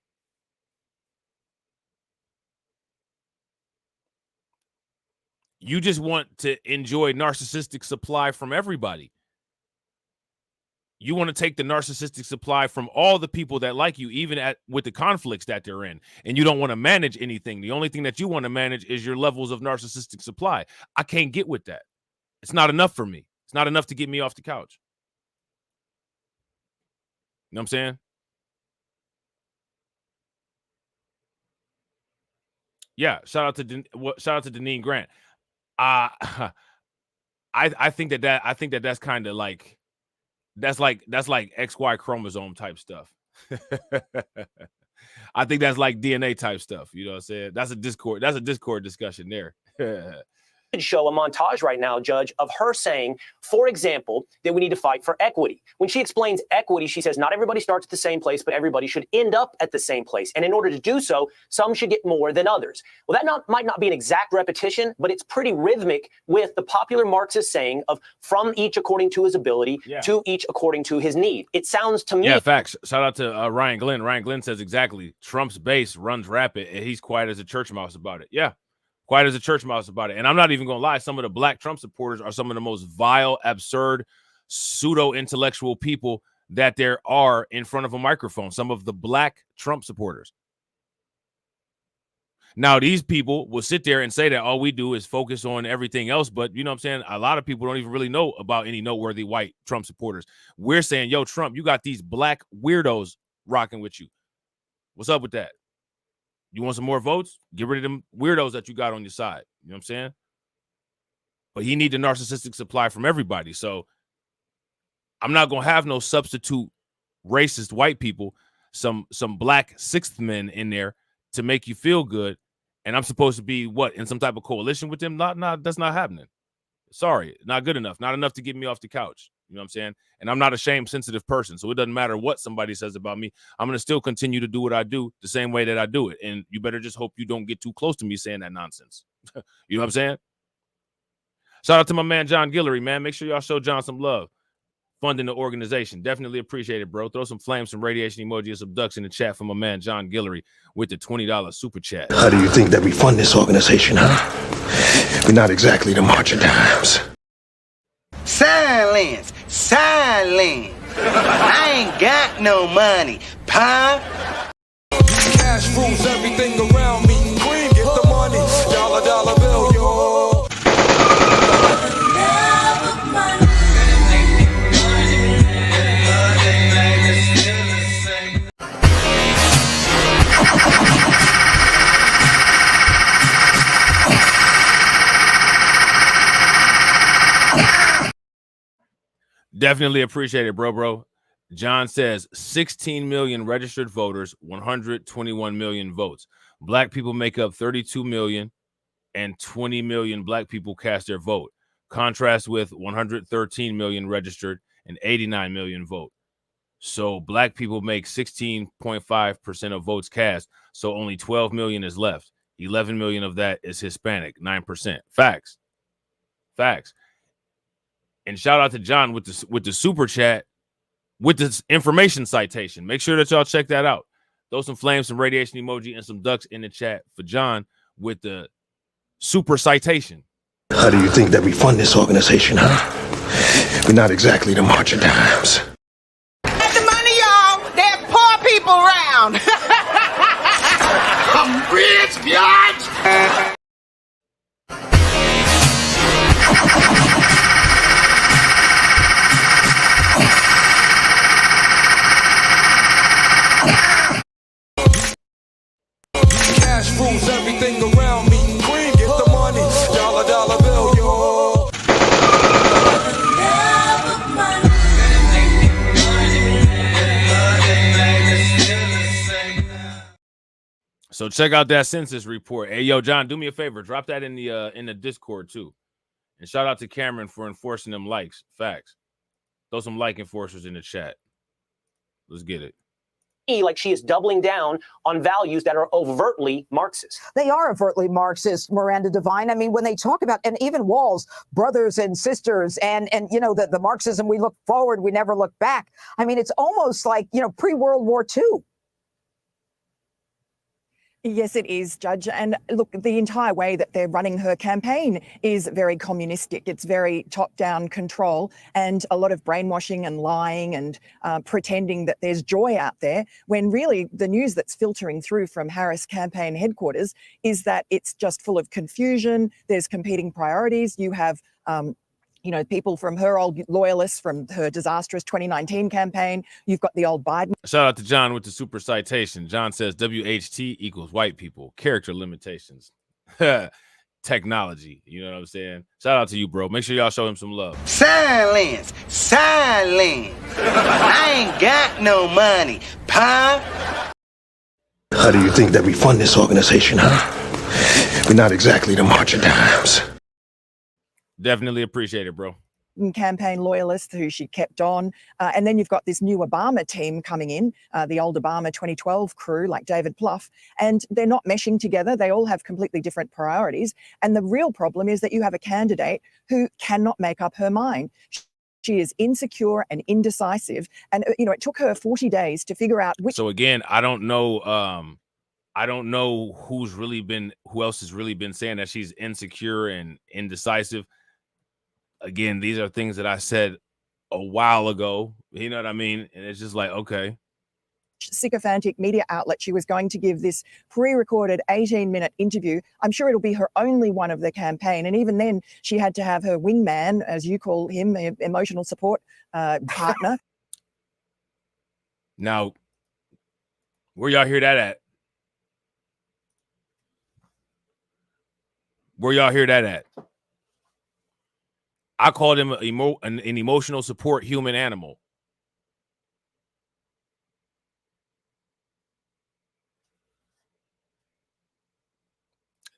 [SPEAKER 1] You just want to enjoy narcissistic supply from everybody. You want to take the narcissistic supply from all the people that like you, even with the conflicts that they're in. And you don't want to manage anything. The only thing that you want to manage is your levels of narcissistic supply. I can't get with that. It's not enough for me. It's not enough to get me off the couch. You know what I'm saying? Yeah. Shout out to Deneen Grant. I think that's kind of like, that's like XY chromosome type stuff. I think that's like DNA type stuff. You know what I'm saying? That's a Discord discussion there.
[SPEAKER 18] Show a montage right now, Judge, of her saying, for example, that we need to fight for equity. When she explains equity, she says not everybody starts at the same place, but everybody should end up at the same place. And in order to do so, some should get more than others. Well, that might not be an exact repetition, but it's pretty rhythmic with the popular Marxist saying of from each according to his ability to each according to his need. It sounds to me.
[SPEAKER 1] Yeah, facts. Shout out to Ryan Glenn. Ryan Glenn says exactly. Trump's base runs rapid and he's quiet as a church mouse about it. Yeah. Quiet as a church mouse about it. And I'm not even going to lie. Some of the black Trump supporters are some of the most vile, absurd, pseudo intellectual people that there are in front of a microphone, some of the black Trump supporters. Now, these people will sit there and say that all we do is focus on everything else. But you know what I'm saying? A lot of people don't even really know about any noteworthy white Trump supporters. We're saying, yo, Trump, you got these black weirdos rocking with you. What's up with that? You want some more votes? Get rid of them weirdos that you got on your side. You know what I'm saying? But he need the narcissistic supply from everybody. So I'm not going to have no substitute racist white people, some black sixth men in there to make you feel good. And I'm supposed to be what, in some type of coalition with them? Not that's not happening. Sorry, not good enough. Not enough to get me off the couch. You know what I'm saying? And I'm not a shame sensitive person. So it doesn't matter what somebody says about me. I'm going to still continue to do what I do the same way that I do it. And you better just hope you don't get too close to me saying that nonsense. You know what I'm saying? Shout out to my man, John Guillory, man. Make sure y'all show John some love. Funding the organization. Definitely appreciate it, bro. Throw some flames, some radiation emoji, and some ducks in the chat for my man, John Guillory, with the $20 super chat.
[SPEAKER 11] How do you think that we fund this organization, huh? We're not exactly the March of Dimes.
[SPEAKER 19] Silence! Silence! I ain't got no money, pa.
[SPEAKER 12] Cash rules everything around me. Queen, get the money. Dollar bill, yo.
[SPEAKER 1] Definitely appreciate it, bro. John says 16 million registered voters, 121 million votes. Black people make up 32 million and 20 million black people cast their vote. Contrast with 113 million registered and 89 million vote. So black people make 16.5% of votes cast. So only 12 million is left. 11 million of that is Hispanic, 9%. Facts. And shout out to John with the super chat, with this information citation. Make sure that y'all check that out. Throw some flames, some radiation emoji, and some ducks in the chat for John with the super citation.
[SPEAKER 11] How do you think that we fund this organization, huh? We're not exactly the March of Dimes.
[SPEAKER 19] Get the money, y'all. There are poor people around. I'm rich, biatch.
[SPEAKER 12] Cash rules everything around me. Queen, get the money. Dollar bill, yo.
[SPEAKER 1] So check out that census report. Hey, yo, John, do me a favor. Drop that in the Discord, too. And shout out to Cameron for enforcing them likes. Facts. Throw some like enforcers in the chat. Let's get it.
[SPEAKER 18] Like she is doubling down on values that are overtly Marxist.
[SPEAKER 16] They are overtly Marxist, Miranda Devine. I mean, when they talk about, and even Walls, brothers and sisters, and you know, the Marxism, we look forward, we never look back. I mean, it's almost like, you know, pre-World War II.
[SPEAKER 20] Yes, it is, Judge. And look, the entire way that they're running her campaign is very communistic. It's very top-down control and a lot of brainwashing and lying and pretending that there's joy out there, when really the news that's filtering through from Harris campaign headquarters is that it's just full of confusion. There's competing priorities. You have you know, people from her old loyalists from her disastrous 2019 campaign. You've got the old Biden.
[SPEAKER 1] Shout out to John with the super citation. John says WHT equals white people. Character limitations. Technology. You know what I'm saying? Shout out to you, bro. Make sure y'all show him some love.
[SPEAKER 19] Silence! Silence! I ain't got no money, pa.
[SPEAKER 11] How do you think that we fund this organization, huh? We're not exactly the March of Dimes.
[SPEAKER 1] Definitely appreciate it, bro.
[SPEAKER 20] Campaign loyalist who she kept on. And then you've got this new Obama team coming in, the old Obama 2012 crew like David Plouffe, and they're not meshing together. They all have completely different priorities. And the real problem is that you have a candidate who cannot make up her mind. She is insecure and indecisive. And, you know, it took her 40 days to figure out which.
[SPEAKER 1] So again, I don't know who else has really been saying that she's insecure and indecisive. Again, these are things that I said a while ago. You know what I mean? And it's just like, okay.
[SPEAKER 20] Sycophantic media outlet she was going to give this pre-recorded 18-minute interview. I'm sure it'll be her only one of the campaign. And even then, she had to have her wingman, as you call him, emotional support partner.
[SPEAKER 1] Now, where y'all hear that at? Where y'all hear that at? I called him an emotional support human animal.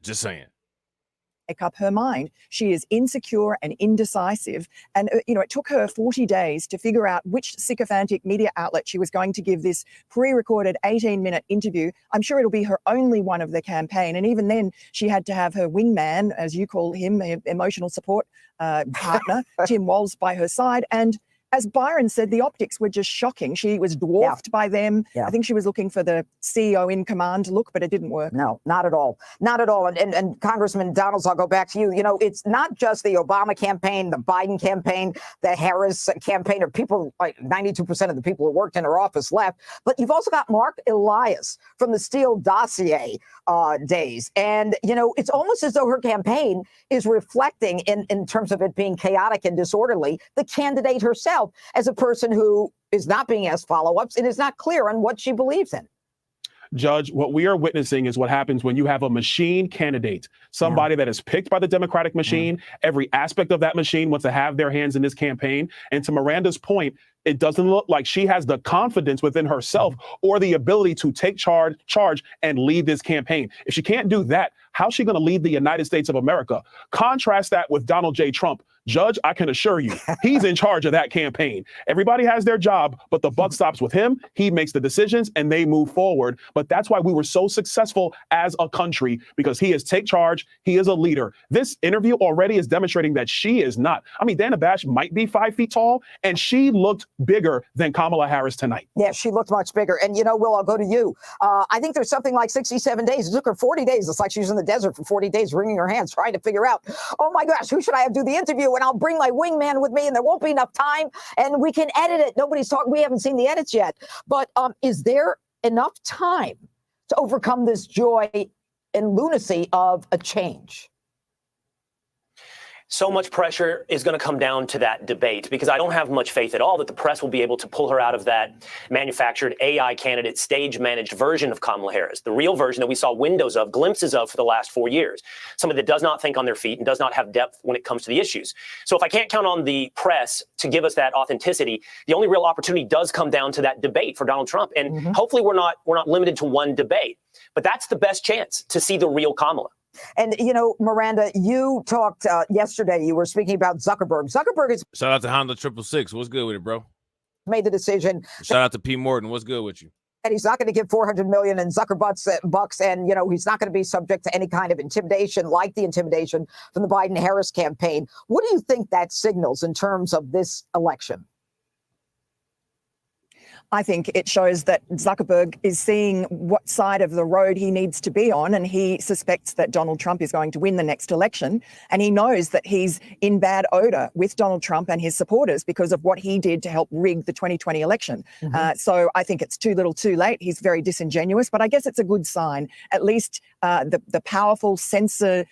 [SPEAKER 1] Just saying.
[SPEAKER 20] Make up her mind. She is insecure and indecisive. And, it took her 40 days to figure out which sycophantic media outlet she was going to give this pre-recorded 18-minute interview. I'm sure it'll be her only one of the campaign. And even then, she had to have her wingman, as you call him, emotional support partner, Tim Walz, by her side. And as Byron said, the optics were just shocking. She was dwarfed by them. I think she was looking for the CEO in command look, but it didn't work.
[SPEAKER 16] No, not at all. Not at all. And Congressman Donalds, I'll go back to you. It's not just the Obama campaign, the Biden campaign, the Harris campaign, or people, like 92% of the people who worked in her office left. But you've also got Mark Elias from the Steele dossier days. And, it's almost as though her campaign is reflecting, in terms of it being chaotic and disorderly, the candidate herself as a person who is not being asked follow-ups and is not clear on what she believes in.
[SPEAKER 14] Judge, what we are witnessing is what happens when you have a machine candidate, somebody that is picked by the Democratic machine. Every aspect of that machine wants to have their hands in this campaign. And to Miranda's point, it doesn't look like she has the confidence within herself or the ability to take charge and lead this campaign. If she can't do that, how's she going to lead the United States of America? Contrast that with Donald J. Trump. Judge, I can assure you, he's in charge of that campaign. Everybody has their job, but the buck stops with him. He makes the decisions and they move forward. But that's why we were so successful as a country, because he is take charge. He is a leader. This interview already is demonstrating that she is not. I mean, Dana Bash might be 5 feet tall, and she looked bigger than Kamala Harris tonight.
[SPEAKER 16] Yeah, she looked much bigger. And, Will, I'll go to you. I think there's something like 67 days. It took her 40 days. It's like she was in the desert for 40 days, wringing her hands, trying to figure out, oh, my gosh, who should I have do the interview? And I'll bring my wingman with me, and there won't be enough time, and we can edit it. Nobody's talking. We haven't seen the edits yet. But is there enough time to overcome this joy and lunacy of a change?
[SPEAKER 18] So much pressure is going to come down to that debate, because I don't have much faith at all that the press will be able to pull her out of that manufactured AI candidate, stage managed version of Kamala Harris, the real version that we saw windows of, glimpses of for the last 4 years. Somebody that does not think on their feet and does not have depth when it comes to the issues. So if I can't count on the press to give us that authenticity, the only real opportunity does come down to that debate for Donald Trump. And hopefully we're not limited to one debate, but that's the best chance to see the real Kamala.
[SPEAKER 16] And, Miranda, you talked yesterday, you were speaking about Zuckerberg. Zuckerberg has
[SPEAKER 1] Shout out to Honda 666. What's good with it, bro?
[SPEAKER 16] made the decision.
[SPEAKER 1] Shout out to P. Morton. What's good with you?
[SPEAKER 16] And he's not going to give $400 million in bucks, and he's not going to be subject to any kind of intimidation, like the intimidation from the Biden-Harris campaign. What do you think that signals in terms of this election?
[SPEAKER 20] I think it shows that Zuckerberg is seeing what side of the road he needs to be on, and he suspects that Donald Trump is going to win the next election. And he knows that he's in bad odor with Donald Trump and his supporters because of what he did to help rig the 2020 election. So I think it's too little too late. He's very disingenuous, but I guess it's a good sign. At least the powerful sensorial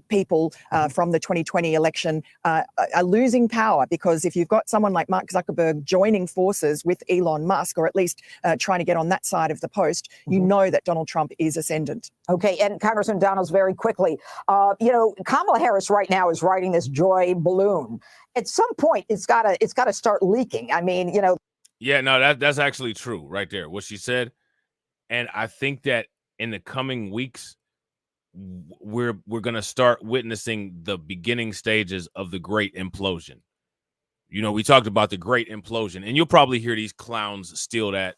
[SPEAKER 20] people from the 2020 election are losing power, because if you've got someone like Mark Zuckerberg joining forces with Elon Musk, or at least trying to get on that side of the post, you know that Donald Trump is ascendant.
[SPEAKER 16] Okay, and Congressman Donalds, very quickly, Kamala Harris right now is riding this joy balloon. At some point, it's got to start leaking. I mean,
[SPEAKER 1] Yeah, no, that's actually true right there, what she said. And I think that in the coming weeks, we're going to start witnessing the beginning stages of the great implosion. We talked about the great implosion, and you'll probably hear these clowns steal that.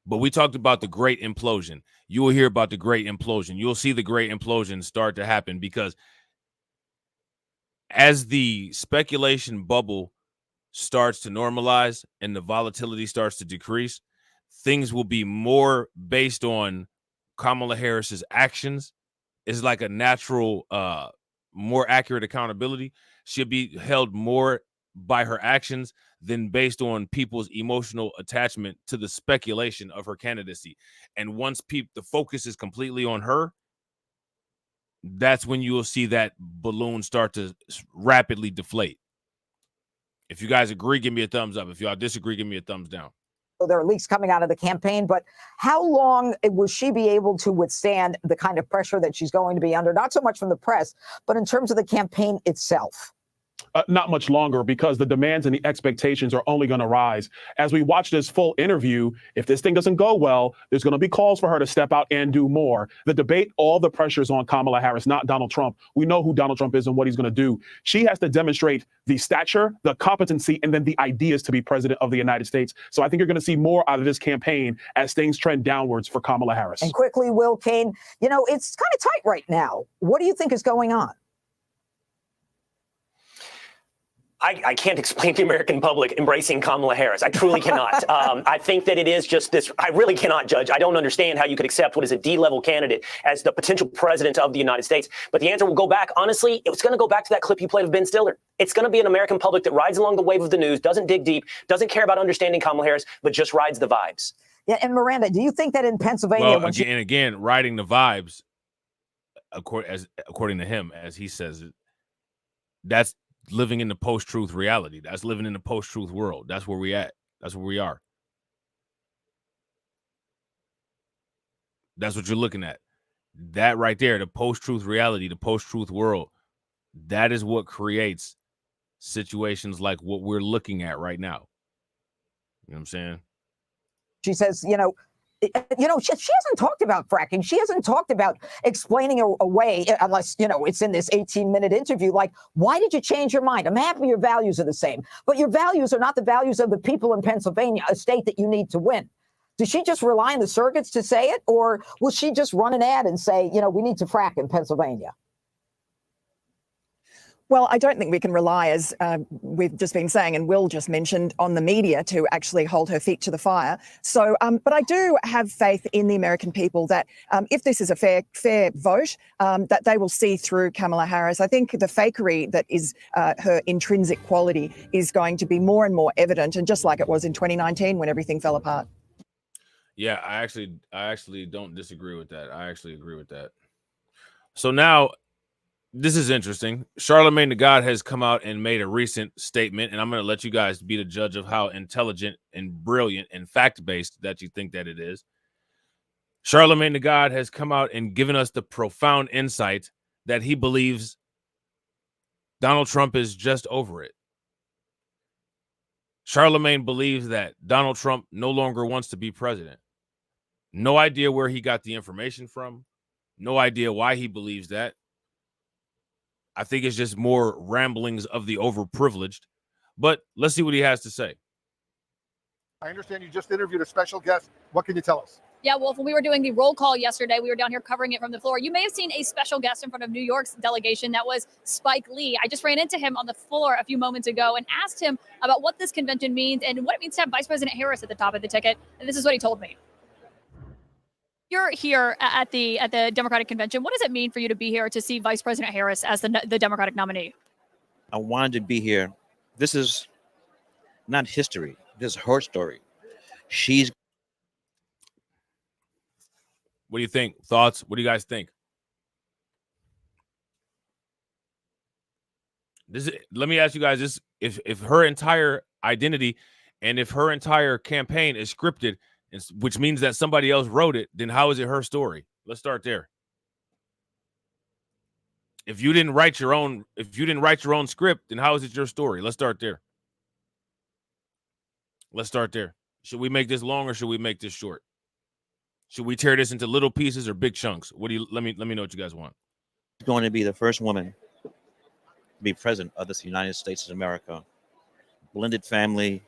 [SPEAKER 1] But we talked about the great implosion. You will hear about the great implosion. You'll see the great implosion start to happen, because as the speculation bubble starts to normalize and the volatility starts to decrease, things will be more based on Kamala Harris's actions. Is like a natural more accurate accountability. She'll be held more by her actions than based on people's emotional attachment to the speculation of her candidacy. And once the focus is completely on her, that's when you will see that balloon start to rapidly deflate. If you guys agree, give me a thumbs up. If y'all disagree, give me a thumbs down.
[SPEAKER 16] There are leaks coming out of the campaign, but how long will she be able to withstand the kind of pressure that she's going to be under, not so much from the press, but in terms of the campaign itself?
[SPEAKER 14] Not much longer, because the demands and the expectations are only going to rise. As we watch this full interview, if this thing doesn't go well, there's going to be calls for her to step out and do more. The debate, all the pressure's on Kamala Harris, not Donald Trump. We know who Donald Trump is and what he's going to do. She has to demonstrate the stature, the competency, and then the ideas to be president of the United States. So I think you're going to see more out of this campaign as things trend downwards for Kamala Harris.
[SPEAKER 16] And quickly, Will Kane, you know, it's kind of tight right now. What do you think is going on?
[SPEAKER 18] I can't explain to the American public embracing Kamala Harris. I truly cannot. I think that it is just this. I really cannot, Judge. I don't understand how you could accept what is a D-level candidate as the potential president of the United States. But the answer will go back. Honestly, it's going to go back to that clip you played of Ben Stiller. It's going to be an American public that rides along the wave of the news, doesn't dig deep, doesn't care about understanding Kamala Harris, but just rides the vibes.
[SPEAKER 16] Yeah, and Miranda, do you think that in Pennsylvania,
[SPEAKER 1] Well, again, riding the vibes, according to him, as he says it, that's living in the post-truth reality. That's living in the post-truth world. That's where we at. That's where we are. That's what you're looking at. That right there, the post-truth reality, the post-truth world, that is what creates situations like what we're looking at right now. You know what I'm saying?
[SPEAKER 16] she says, she hasn't talked about fracking. She hasn't talked about explaining away, unless, it's in this 18-minute interview, like, why did you change your mind? I'm happy your values are the same, but your values are not the values of the people in Pennsylvania, a state that you need to win. Does she just rely on the surrogates to say it, or will she just run an ad and say, we need to frack in Pennsylvania?
[SPEAKER 20] Well, I don't think we can rely, as we've just been saying, and Will just mentioned, on the media to actually hold her feet to the fire. So, but I do have faith in the American people that if this is a fair vote, that they will see through Kamala Harris. I think the fakery that is her intrinsic quality is going to be more and more evident, and just like it was in 2019 when everything fell apart.
[SPEAKER 1] Yeah, I actually don't disagree with that. I actually agree with that. So now, this is interesting. Charlemagne the God has come out and made a recent statement, and I'm going to let you guys be the judge of how intelligent and brilliant and fact-based that you think that it is. Charlemagne the God has come out and given us the profound insight that he believes Donald Trump is just over it. Charlemagne believes that Donald Trump no longer wants to be president. No idea where he got the information from. No idea why he believes that. I think it's just more ramblings of the overprivileged. But let's see what he has to say.
[SPEAKER 21] I understand you just interviewed a special guest. What can you tell us?
[SPEAKER 22] Yeah, Wolf, when we were doing the roll call yesterday, we were down here covering it from the floor. You may have seen a special guest in front of New York's delegation. That was Spike Lee. I just ran into him on the floor a few moments ago and asked him about what this convention means and what it means to have Vice President Harris at the top of the ticket. And this is what he told me. You're here at the Democratic convention. What does it mean for you to be here to see Vice President Harris as the Democratic nominee?
[SPEAKER 23] I wanted to be here. This is not history. This is her story.
[SPEAKER 1] What do you think? Thoughts? What do you guys think? Let me ask you guys this. If her entire identity and if her entire campaign is scripted, which means that somebody else wrote it, then how is it her story? Let's start there. If you didn't write your own script, then how is it your story? Let's start there. Should we make this long or should we make this short? Should we tear this into little pieces or big chunks? Let me know what you guys want.
[SPEAKER 23] She's going to be the first woman to be president of this United States of America. Blended family,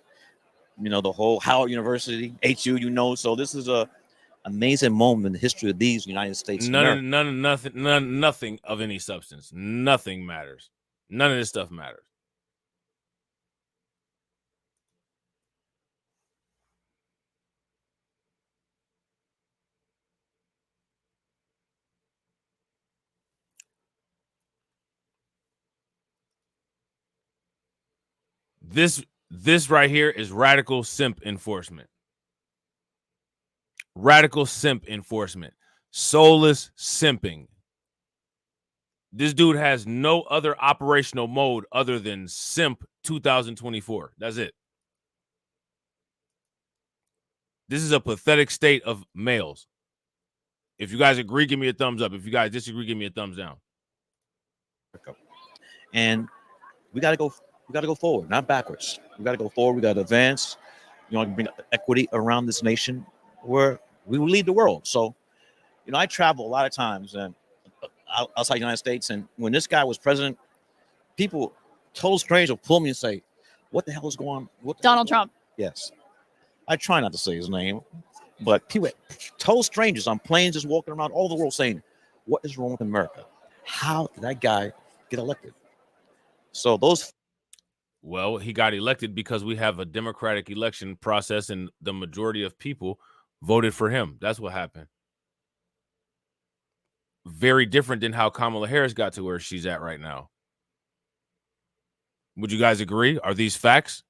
[SPEAKER 23] the whole Howard University, HU, so this is a amazing moment in the history of these United States.
[SPEAKER 1] Nothing of any substance. Nothing matters. None of this stuff matters. This right here is radical simp enforcement. Radical simp enforcement. Soulless simping. This dude has no other operational mode other than simp 2024. That's it. This is a pathetic state of males. If you guys agree, give me a thumbs up. If you guys disagree, give me a thumbs down.
[SPEAKER 23] And we got to go forward, not backwards. We got to go forward. We got to advance. You know, bring equity around this nation where we will lead the world. So, you know, I travel a lot of times and outside the United States. And when this guy was president, people, total strangers, will pull me and say, "What the hell is going on?"
[SPEAKER 22] Donald Trump.
[SPEAKER 23] Yes. I try not to say his name, but people, total strangers on planes, just walking around all the world saying, "What is wrong with America? How did that guy get elected?" So those.
[SPEAKER 1] Well, he got elected because we have a democratic election process and the majority of people voted for him. That's what happened. Very different than how Kamala Harris got to where she's at right now. Would you guys agree? Are these facts?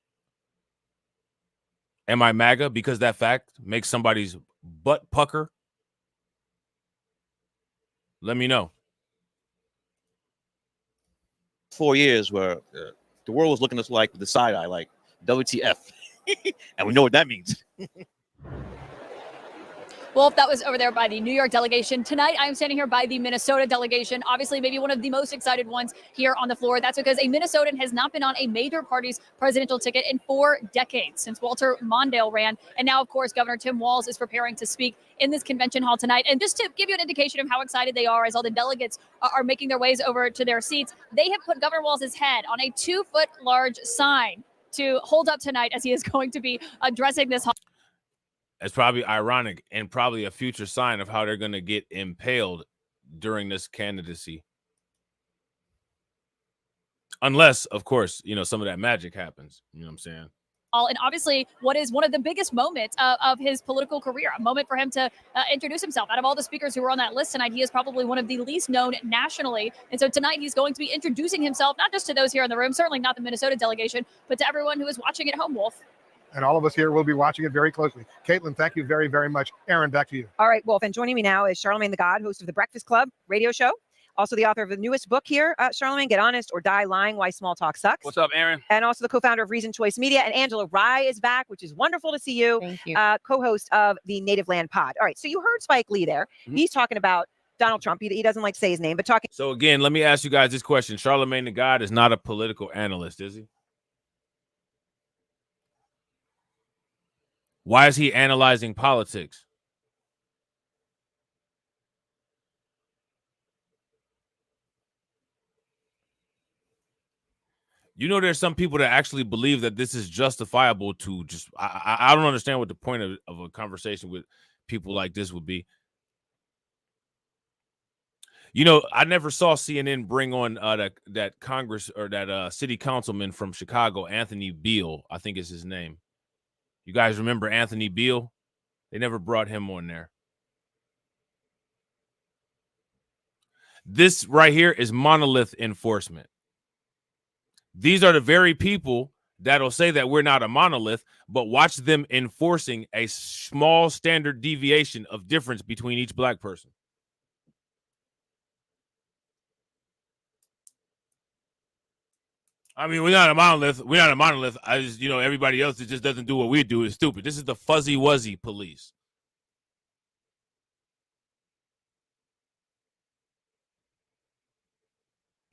[SPEAKER 1] Am I MAGA because that fact makes somebody's butt pucker? Let me know.
[SPEAKER 23] 4 years where the world was looking at us like with the side eye, like WTF. And we know what that means.
[SPEAKER 22] Wolf, that was over there by the New York delegation. Tonight, I am standing here by the Minnesota delegation. Obviously, maybe one of the most excited ones here on the floor. That's because a Minnesotan has not been on a major party's presidential ticket in 4 decades, since Walter Mondale ran. And now, of course, Governor Tim Walz is preparing to speak in this convention hall tonight. And just to give you an indication of how excited they are as all the delegates are making their ways over to their seats, they have put Governor Walz's head on a 2-foot large sign to hold up tonight as he is going to be addressing this hall.
[SPEAKER 1] It's probably ironic and probably a future sign of how they're going to get impaled during this candidacy. Unless, of course, you know, some of that magic happens. You know what I'm saying?
[SPEAKER 22] And obviously, what is one of the biggest moments of his political career, a moment for him to introduce himself. Out of all the speakers who were on that list tonight, he is probably one of the least known nationally. And so tonight, he's going to be introducing himself, not just to those here in the room, certainly not the Minnesota delegation, but to everyone who is watching at home, Wolf.
[SPEAKER 21] And all of us here will be watching it very closely. Caitlin, thank you very, very much. Aaron, back to you.
[SPEAKER 2] All right, Wolf. And joining me now is Charlamagne the God, host of the Breakfast Club radio show. Also the author of the newest book here, Charlamagne, Get Honest or Die Lying, Why Small Talk Sucks.
[SPEAKER 3] What's up, Aaron?
[SPEAKER 2] And also the co-founder of Reason Choice Media. And Angela Rye is back, which is wonderful to see you.
[SPEAKER 3] Thank you.
[SPEAKER 2] Co-host of the Native Land Pod. All right, so you heard Spike Lee there. Mm-hmm. He's talking about Donald Trump. He doesn't like to say his name, but talking.
[SPEAKER 1] So again, let me ask you guys this question. Charlamagne the God is not a political analyst, is he? Why is he analyzing politics? You know, there's some people that actually believe that this is justifiable to just, I don't understand what the point of a conversation with people like this would be. You know, I never saw CNN bring on that Congress or that city councilman from Chicago, Anthony Beale, I think is his name. You guys remember Anthony Beale? They never brought him on there. This right here is monolith enforcement. These are the very people that'll say that we're not a monolith, but watch them enforcing a small standard deviation of difference between each black person. I mean, we're not a monolith. We're not a monolith. I just, you know, everybody else that just doesn't do what we do is stupid. This is the fuzzy wuzzy police.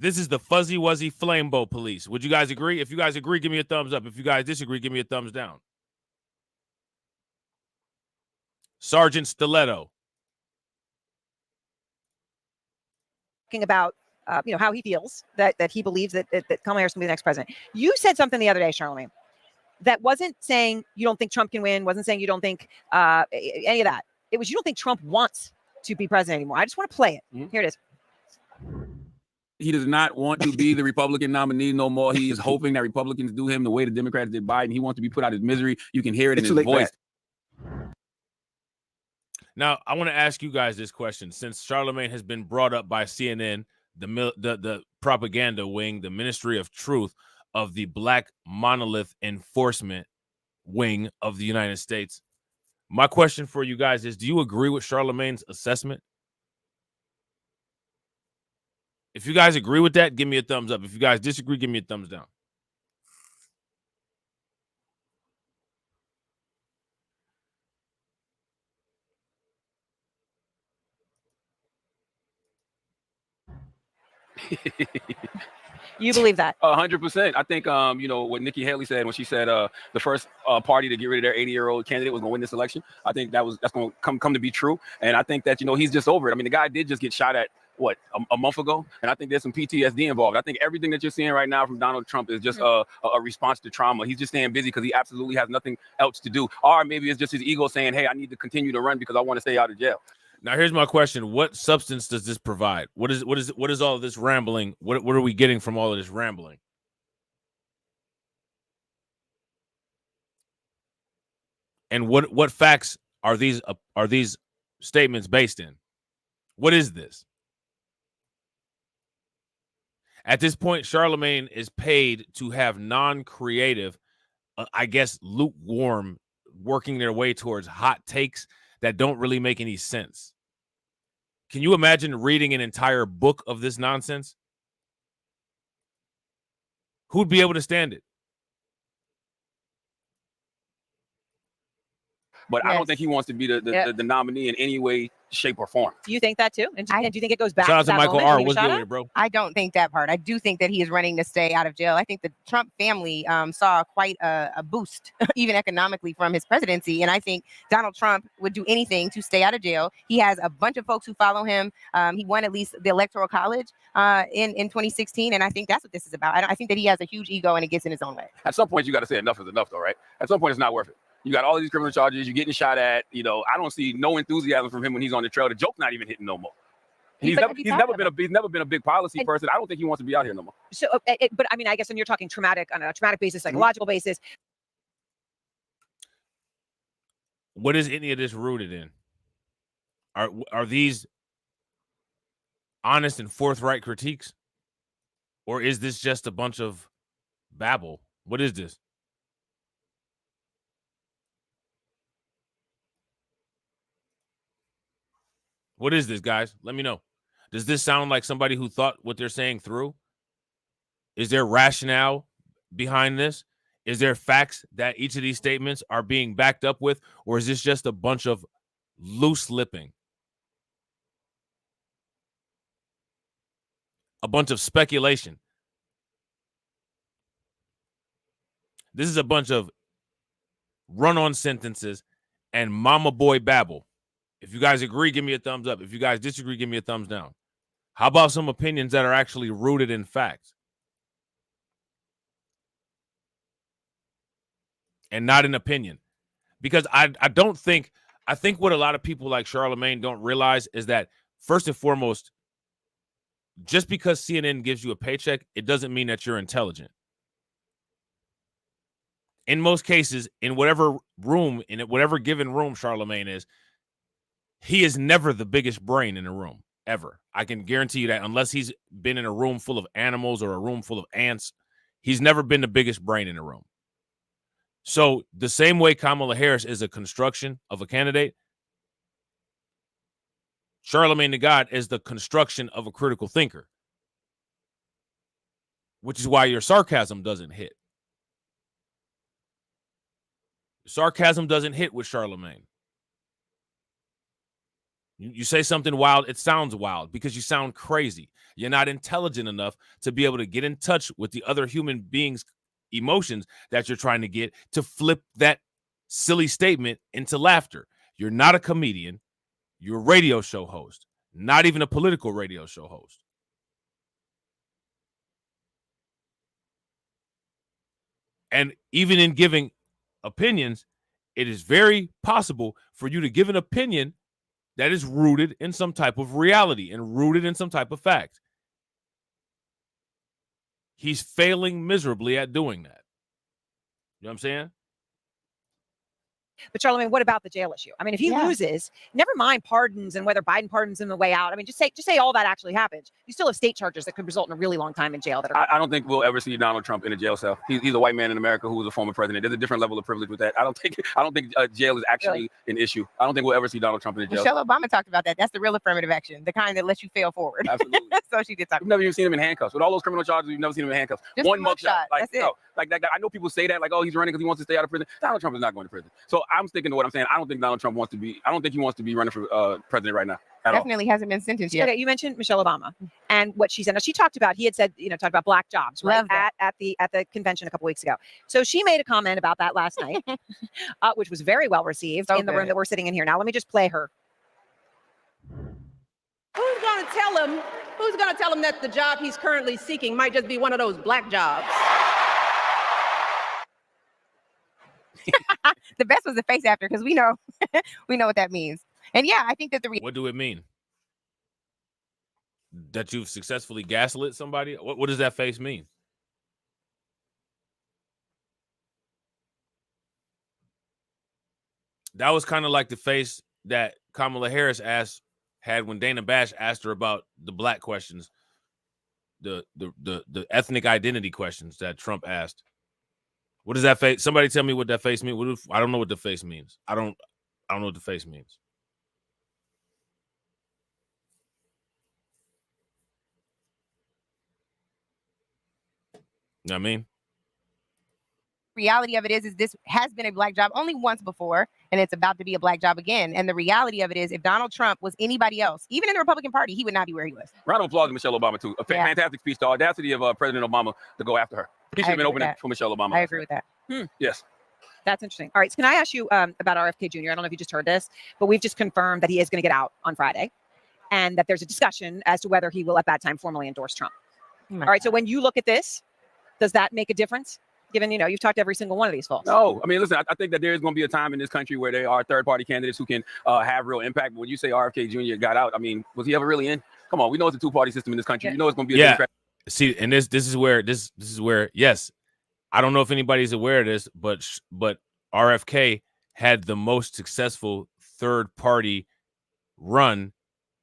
[SPEAKER 1] This is the fuzzy wuzzy flambeau police. Would you guys agree? If you guys agree, give me a thumbs up. If you guys disagree, give me a thumbs down. Sergeant Stiletto.
[SPEAKER 2] Talking about you know, how he feels that he believes that Kamala Harris can be the next president. You said something the other day, Charlamagne, that wasn't saying you don't think Trump can win, wasn't saying you don't think any of that. It was you don't think Trump wants to be president anymore. I just want to play it. Mm-hmm. Here it is.
[SPEAKER 3] He does not want to be the Republican nominee no more. He is hoping that Republicans do him the way the Democrats did Biden. He wants to be put out of his misery. You can hear it in his voice.
[SPEAKER 1] Now, I want to ask you guys this question. Since Charlamagne has been brought up by CNN, the propaganda wing, the Ministry of Truth, of the Black Monolith Enforcement Wing of the United States. My question for you guys is, do you agree with Charlemagne's assessment? If you guys agree with that, give me a thumbs up. If you guys disagree, give me a thumbs down.
[SPEAKER 2] You believe that?
[SPEAKER 3] 100%. I think, what Nikki Haley said when she said the first party to get rid of their 80-year-old candidate was going to win this election. I think that's going to come to be true. And I think that, he's just over it. I mean, the guy did just get shot at, a month ago? And I think there's some PTSD involved. I think everything that you're seeing right now from Donald Trump is just a response to trauma. He's just staying busy because he absolutely has nothing else to do. Or maybe it's just his ego saying, hey, I need to continue to run because I want to stay out of jail.
[SPEAKER 1] Now, here's my question. What substance does this provide? What is all of this rambling? What are we getting from all of this rambling? And what facts are these statements based in? What is this? At this point, Charlemagne is paid to have non-creative, I guess, lukewarm, working their way towards hot takes that don't really make any sense. Can you imagine reading an entire book of this nonsense? Who'd be able to stand it?
[SPEAKER 3] But I don't think he wants to be the nominee in any way, shape, or form.
[SPEAKER 2] Do you think that too? And do you think it goes back
[SPEAKER 1] Shout out
[SPEAKER 2] to
[SPEAKER 1] to
[SPEAKER 2] that
[SPEAKER 1] Michael
[SPEAKER 2] moment
[SPEAKER 1] R.
[SPEAKER 2] when he was
[SPEAKER 1] What's
[SPEAKER 2] shot
[SPEAKER 1] good
[SPEAKER 2] at?
[SPEAKER 1] with it, bro?
[SPEAKER 5] I don't think that part. I do think that he is running to stay out of jail. I think the Trump family saw quite a boost, even economically, from his presidency. And I think Donald Trump would do anything to stay out of jail. He has a bunch of folks who follow him. He won at least the Electoral College in 2016. And I think that's what this is about. I think that he has a huge ego and it gets in his own way.
[SPEAKER 3] At some point, you got to say enough is enough, though, right? At some point, it's not worth it. You got all these criminal charges. You're getting shot at. I don't see no enthusiasm from him when he's on the trail. The joke's not even hitting no more. He's never been a big policy person. I don't think he wants to be out here no more.
[SPEAKER 2] So, but I mean, I guess when you're talking traumatic on a traumatic basis, psychological basis.
[SPEAKER 1] What is any of this rooted in? Are these honest and forthright critiques? Or is this just a bunch of babble? What is this? What is this, guys? Let me know. Does this sound like somebody who thought what they're saying through? Is there rationale behind this? Is there facts that each of these statements are being backed up with? Or is this just a bunch of loose lipping? A bunch of speculation? This is a bunch of run-on sentences and mama boy babble. If you guys agree, give me a thumbs up. If you guys disagree, give me a thumbs down. How about some opinions that are actually rooted in facts and not an opinion? Because I think what a lot of people like Charlemagne don't realize is that, first and foremost, just because CNN gives you a paycheck, it doesn't mean that you're intelligent. In most cases, in whatever room, in whatever given room Charlemagne is, he is never the biggest brain in a room, ever. I can guarantee you that, unless he's been in a room full of animals or a room full of ants, he's never been the biggest brain in a room. So the same way Kamala Harris is a construction of a candidate, Charlemagne the God is the construction of a critical thinker, which is why your sarcasm doesn't hit. Sarcasm doesn't hit with Charlemagne. You say something wild, it sounds wild because you sound crazy. You're not intelligent enough to be able to get in touch with the other human beings' emotions that you're trying to get to flip that silly statement into laughter. You're not a comedian. You're a radio show host, not even a political radio show host. And even in giving opinions, it is very possible for you to give an opinion that is rooted in some type of reality and rooted in some type of fact. He's failing miserably at doing that. You know what I'm saying?
[SPEAKER 2] But Charlamagne, what about the jail issue? I mean, if he loses, never mind pardons and whether Biden pardons him the way out. I mean, just say all that actually happens. You still have state charges that could result in a really long time in jail.
[SPEAKER 3] I don't think we'll ever see Donald Trump in a jail cell. He's a white man in America who was a former president. There's a different level of privilege with that. I don't think jail is actually an issue. I don't think we'll ever see Donald Trump in a jail.
[SPEAKER 5] Michelle Obama talked about that. That's the real affirmative action, the kind that lets you fail forward.
[SPEAKER 3] Absolutely.
[SPEAKER 5] So she did talk.
[SPEAKER 3] We've never even seen him in handcuffs. With all those criminal charges, we've never seen him in handcuffs.
[SPEAKER 5] Just
[SPEAKER 3] One
[SPEAKER 5] a mugshot.
[SPEAKER 3] Like,
[SPEAKER 5] That's it.
[SPEAKER 3] no, like that. I know people say that, like, oh, he's running because he wants to stay out of prison. Donald Trump is not going to prison. So I'm sticking to what I'm saying. I don't think Donald Trump wants to be. I don't think he wants to be running for president right now.
[SPEAKER 5] Definitely hasn't been sentenced yet.
[SPEAKER 2] Okay, you mentioned Michelle Obama and what she said. Now she talked about. He had said, talked about black jobs, right? At the convention a couple weeks ago. So she made a comment about that last night, which was very well received in the room that we're sitting in here now. Let me just play her.
[SPEAKER 4] Who's going to tell him? Who's going to tell him that the job he's currently seeking might just be one of those black jobs?
[SPEAKER 5] The best was the face after, because we know what that means. And yeah, I think that
[SPEAKER 1] what do it mean? That you've successfully gaslit somebody? What does that face mean? That was kind of like the face that Kamala Harris had when Dana Bash asked her about the black questions, the ethnic identity questions that Trump asked. What does that face? Somebody tell me what that face means. I don't know what the face means. I don't know what the face means. You know what I mean?
[SPEAKER 5] Reality of it is this has been a black job only once before, and it's about to be a black job again. And the reality of it is, if Donald Trump was anybody else, even in the Republican Party, he would not be where he was.
[SPEAKER 3] Round of applause to Michelle Obama too. A fantastic speech. The audacity of President Obama to go after her. He should have been open for Michelle Obama.
[SPEAKER 5] I agree with that.
[SPEAKER 3] Yes.
[SPEAKER 2] That's interesting. All right. So can I ask you about RFK Jr.? I don't know if you just heard this, but we've just confirmed that he is going to get out on Friday, and that there's a discussion as to whether he will at that time formally endorse Trump. All right. So when you look at this, does that make a difference? Given, you've talked to every single one of these folks.
[SPEAKER 3] No, I mean, listen, I think that there is going to be a time in this country where there are third-party candidates who can have real impact. But when you say RFK Jr. got out, I mean, was he ever really in? Come on, we know it's a two-party system in this country. You know it's going to be a Democrat.
[SPEAKER 1] See, and this is where yes, I don't know if anybody's aware of this, but RFK had the most successful third-party run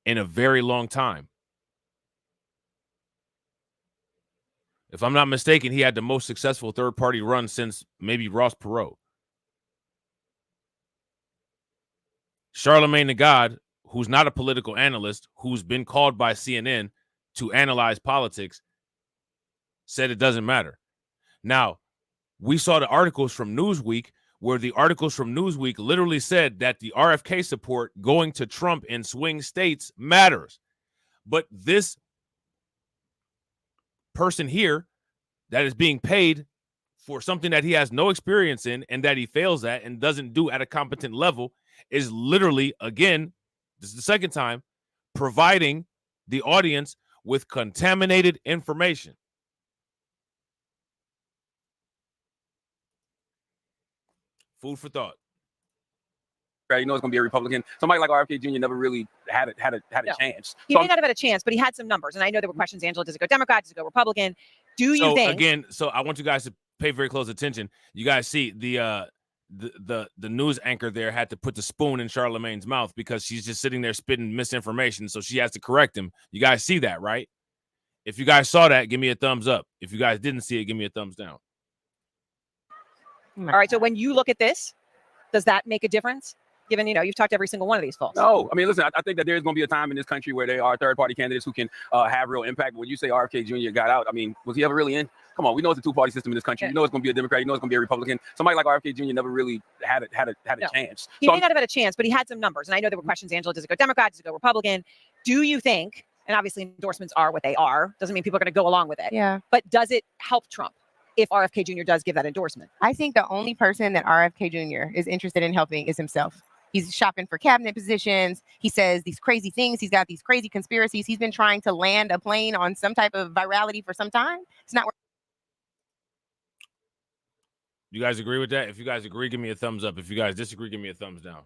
[SPEAKER 1] in a very long time. If I'm not mistaken, he had the most successful third-party run since maybe Ross Perot. Charlamagne the God, who's not a political analyst, who's been called by CNN to analyze politics, said it doesn't matter. Now, we saw the articles from Newsweek where the articles from Newsweek literally said that the RFK support going to Trump in swing states matters. But this person here that is being paid for something that he has no experience in and that he fails at and doesn't do at a competent level is literally, again, this is the second time, providing the audience with contaminated information. Food for thought.
[SPEAKER 3] You know it's going to be a Republican. Somebody like RFK Jr. never really had a chance.
[SPEAKER 2] He may not have had a chance, but he had some numbers. And I know there were questions, Angela, does it go Democrat? Does it go Republican? Do you think?
[SPEAKER 1] Again, so I want you guys to pay very close attention. You guys see the news anchor there had to put the spoon in Charlamagne's mouth because she's just sitting there spitting misinformation. So she has to correct him. You guys see that, right? If you guys saw that, give me a thumbs up. If you guys didn't see it, give me a thumbs down.
[SPEAKER 2] All right. So when you look at this, does that make a difference? Given, you've talked to every single one of these folks.
[SPEAKER 3] No, I mean, listen, I think that there is going to be a time in this country where there are third-party candidates who can have real impact. But when you say RFK Jr. got out, I mean, was he ever really in? Come on, we know it's a two-party system in this country. You know it's going to be a Democrat. You know it's going to be a Republican. Somebody like RFK Jr. never really had a chance.
[SPEAKER 2] He may not have had a chance, but he had some numbers. And I know there were questions, Angela, does it go Democrat? Does it go Republican? Do you think, and obviously endorsements are what they are, doesn't mean people are going to go along with it.
[SPEAKER 5] Yeah.
[SPEAKER 2] But does it help Trump if RFK Jr. does give that endorsement?
[SPEAKER 5] I think the only person that RFK Jr. is interested in helping is himself. He's shopping for cabinet positions. He says these crazy things. He's got these crazy conspiracies. He's been trying to land a plane on some type of virality for some time. It's not.
[SPEAKER 1] You guys agree with that? If you guys agree, give me a thumbs up. If you guys disagree, give me a thumbs down.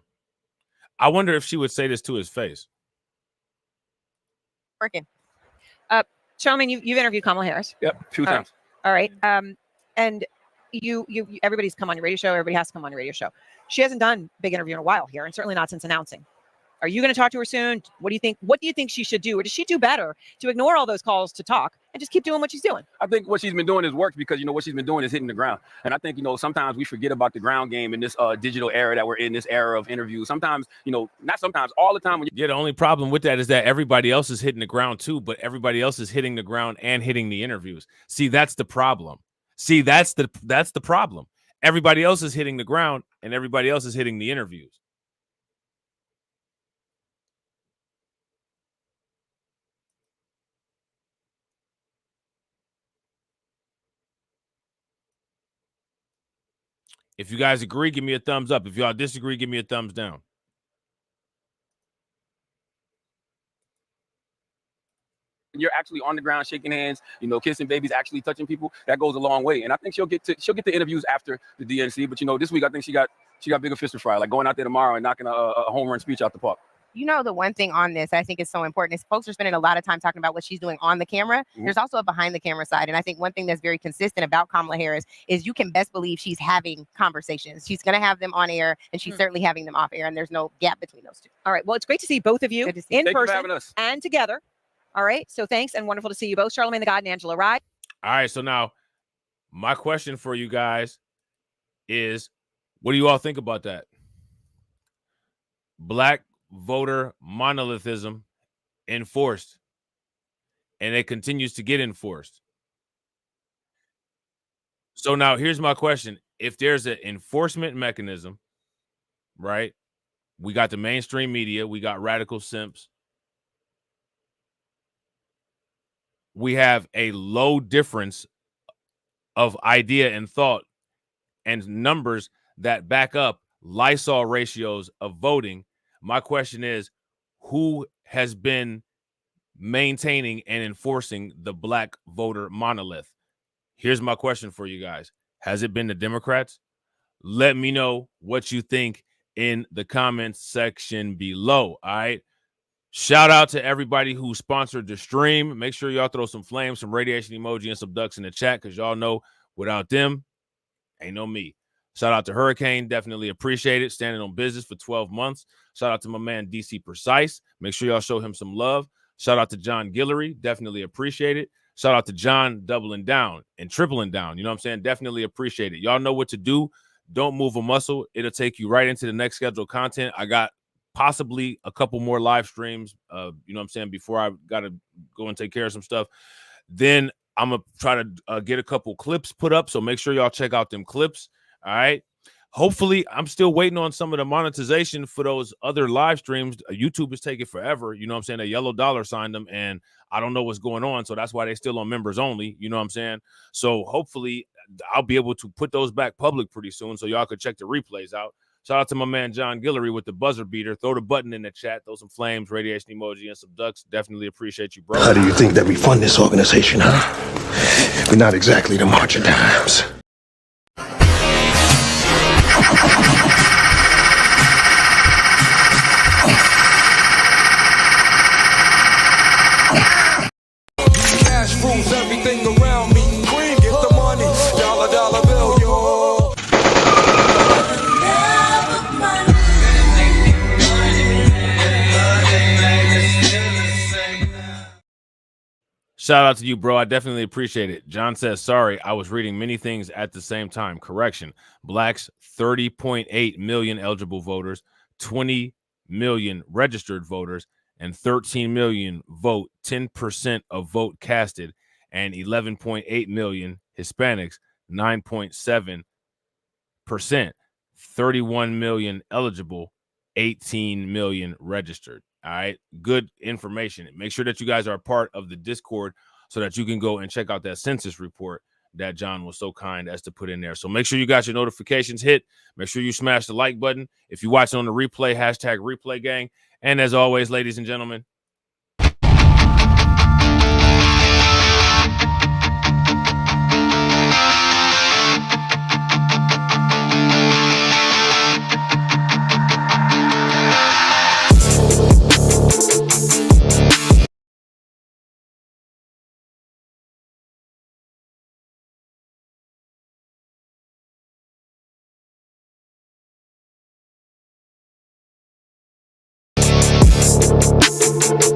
[SPEAKER 1] I wonder if she would say this to his face.
[SPEAKER 5] Working.
[SPEAKER 2] Charlamagne, you've interviewed Kamala Harris.
[SPEAKER 3] Yep, 2 times.
[SPEAKER 2] All right. And, everybody's come on your radio show. Everybody has to come on your radio show. She hasn't done a big interview in a while here, and certainly not since announcing. Are you going to talk to her soon? What do you think? What do you think she should do, or does she do better to ignore all those calls to talk and just keep doing what she's doing?
[SPEAKER 3] I think what she's been doing is worked because what she's been doing is hitting the ground. And I think sometimes we forget about the ground game in this digital era that we're in, this era of interviews. Sometimes not sometimes, all the time.
[SPEAKER 1] The only problem with that is that everybody else is hitting the ground too, but everybody else is hitting the ground and hitting the interviews. See, that's the problem. That's the problem. Everybody else is hitting the ground and everybody else is hitting the interviews. If you guys agree, give me a thumbs up. If y'all disagree, give me a thumbs down.
[SPEAKER 3] You're actually on the ground shaking hands, kissing babies, actually touching people. That goes a long way. And I think she'll get the interviews after the DNC. But this week I think she got bigger fish to fry, like going out there tomorrow and knocking a home run speech out the park.
[SPEAKER 5] The one thing on this I think is so important is folks are spending a lot of time talking about what she's doing on the camera. Mm-hmm. There's also a behind the camera side. And I think one thing that's very consistent about Kamala Harris is you can best believe she's having conversations. She's going to have them on air and she's certainly having them off air. And there's no gap between those two.
[SPEAKER 2] All right. Well, it's great to see both of you in person
[SPEAKER 3] us.
[SPEAKER 2] and together. All right. So thanks and wonderful to see you both, Charlamagne the God and Angela Rye.
[SPEAKER 1] All right. So now my question for you guys is, what do you all think about that? Black voter monolithism enforced, and it continues to get enforced. So now here's my question. If there's an enforcement mechanism, right? We got the mainstream media, we got radical simps. We have a low difference of idea and thought and numbers that back up Lysol ratios of voting. My question is, who has been maintaining and enforcing the black voter monolith? Here's my question for you guys. Has it been the Democrats? Let me know what you think in the comments section below. All right. Shout out to everybody who sponsored the stream. Make sure y'all throw some flames, some radiation emoji, and some ducks in the chat, because y'all know without them, ain't no me. Shout out to Hurricane. Definitely appreciate it. Standing on business for 12 months. Shout out to my man, DC Precise. Make sure y'all show him some love. Shout out to John Guillory. Definitely appreciate it. Shout out to John doubling down and tripling down. You know what I'm saying? Definitely appreciate it. Y'all know what to do. Don't move a muscle. It'll take you right into the next scheduled content. I got possibly a couple more live streams, you know what I'm saying, before I got to go and take care of some stuff. Then I'm going to try to get a couple clips put up. So make sure y'all check out them clips. All right. Hopefully, I'm still waiting on some of the monetization for those other live streams. YouTube is taking forever. You know what I'm saying? A yellow dollar signed them, and I don't know what's going on. So that's why they're still on members only. You know what I'm saying? So hopefully, I'll be able to put those back public pretty soon so y'all could check the replays out. Shout out to my man, John Guillory, with the buzzer beater. Throw the button in the chat. Throw some flames, radiation emoji, and some ducks. Definitely appreciate you, bro.
[SPEAKER 11] How do you think that we fund this organization, huh? We're not exactly the March of Dimes.
[SPEAKER 12] Cash rules everything around me. Queen, get the money. Dollar, dollar bill, yo.
[SPEAKER 1] Shout out to you, bro. I definitely appreciate it. John says, sorry, I was reading many things at the same time. Correction. Blacks, 30.8 million eligible voters, 20 million registered voters, and 13 million vote, 10% of vote casted, and 11.8 million Hispanics, 9.7%, 31 million eligible, 18 million registered. All right. Good information. Make sure that you guys are a part of the Discord so that you can go and check out that census report that John was so kind as to put in there. So make sure you got your notifications hit. Make sure you smash the like button. If you watch it on the replay, hashtag replay gang. And as always, ladies and gentlemen,
[SPEAKER 12] Referrals.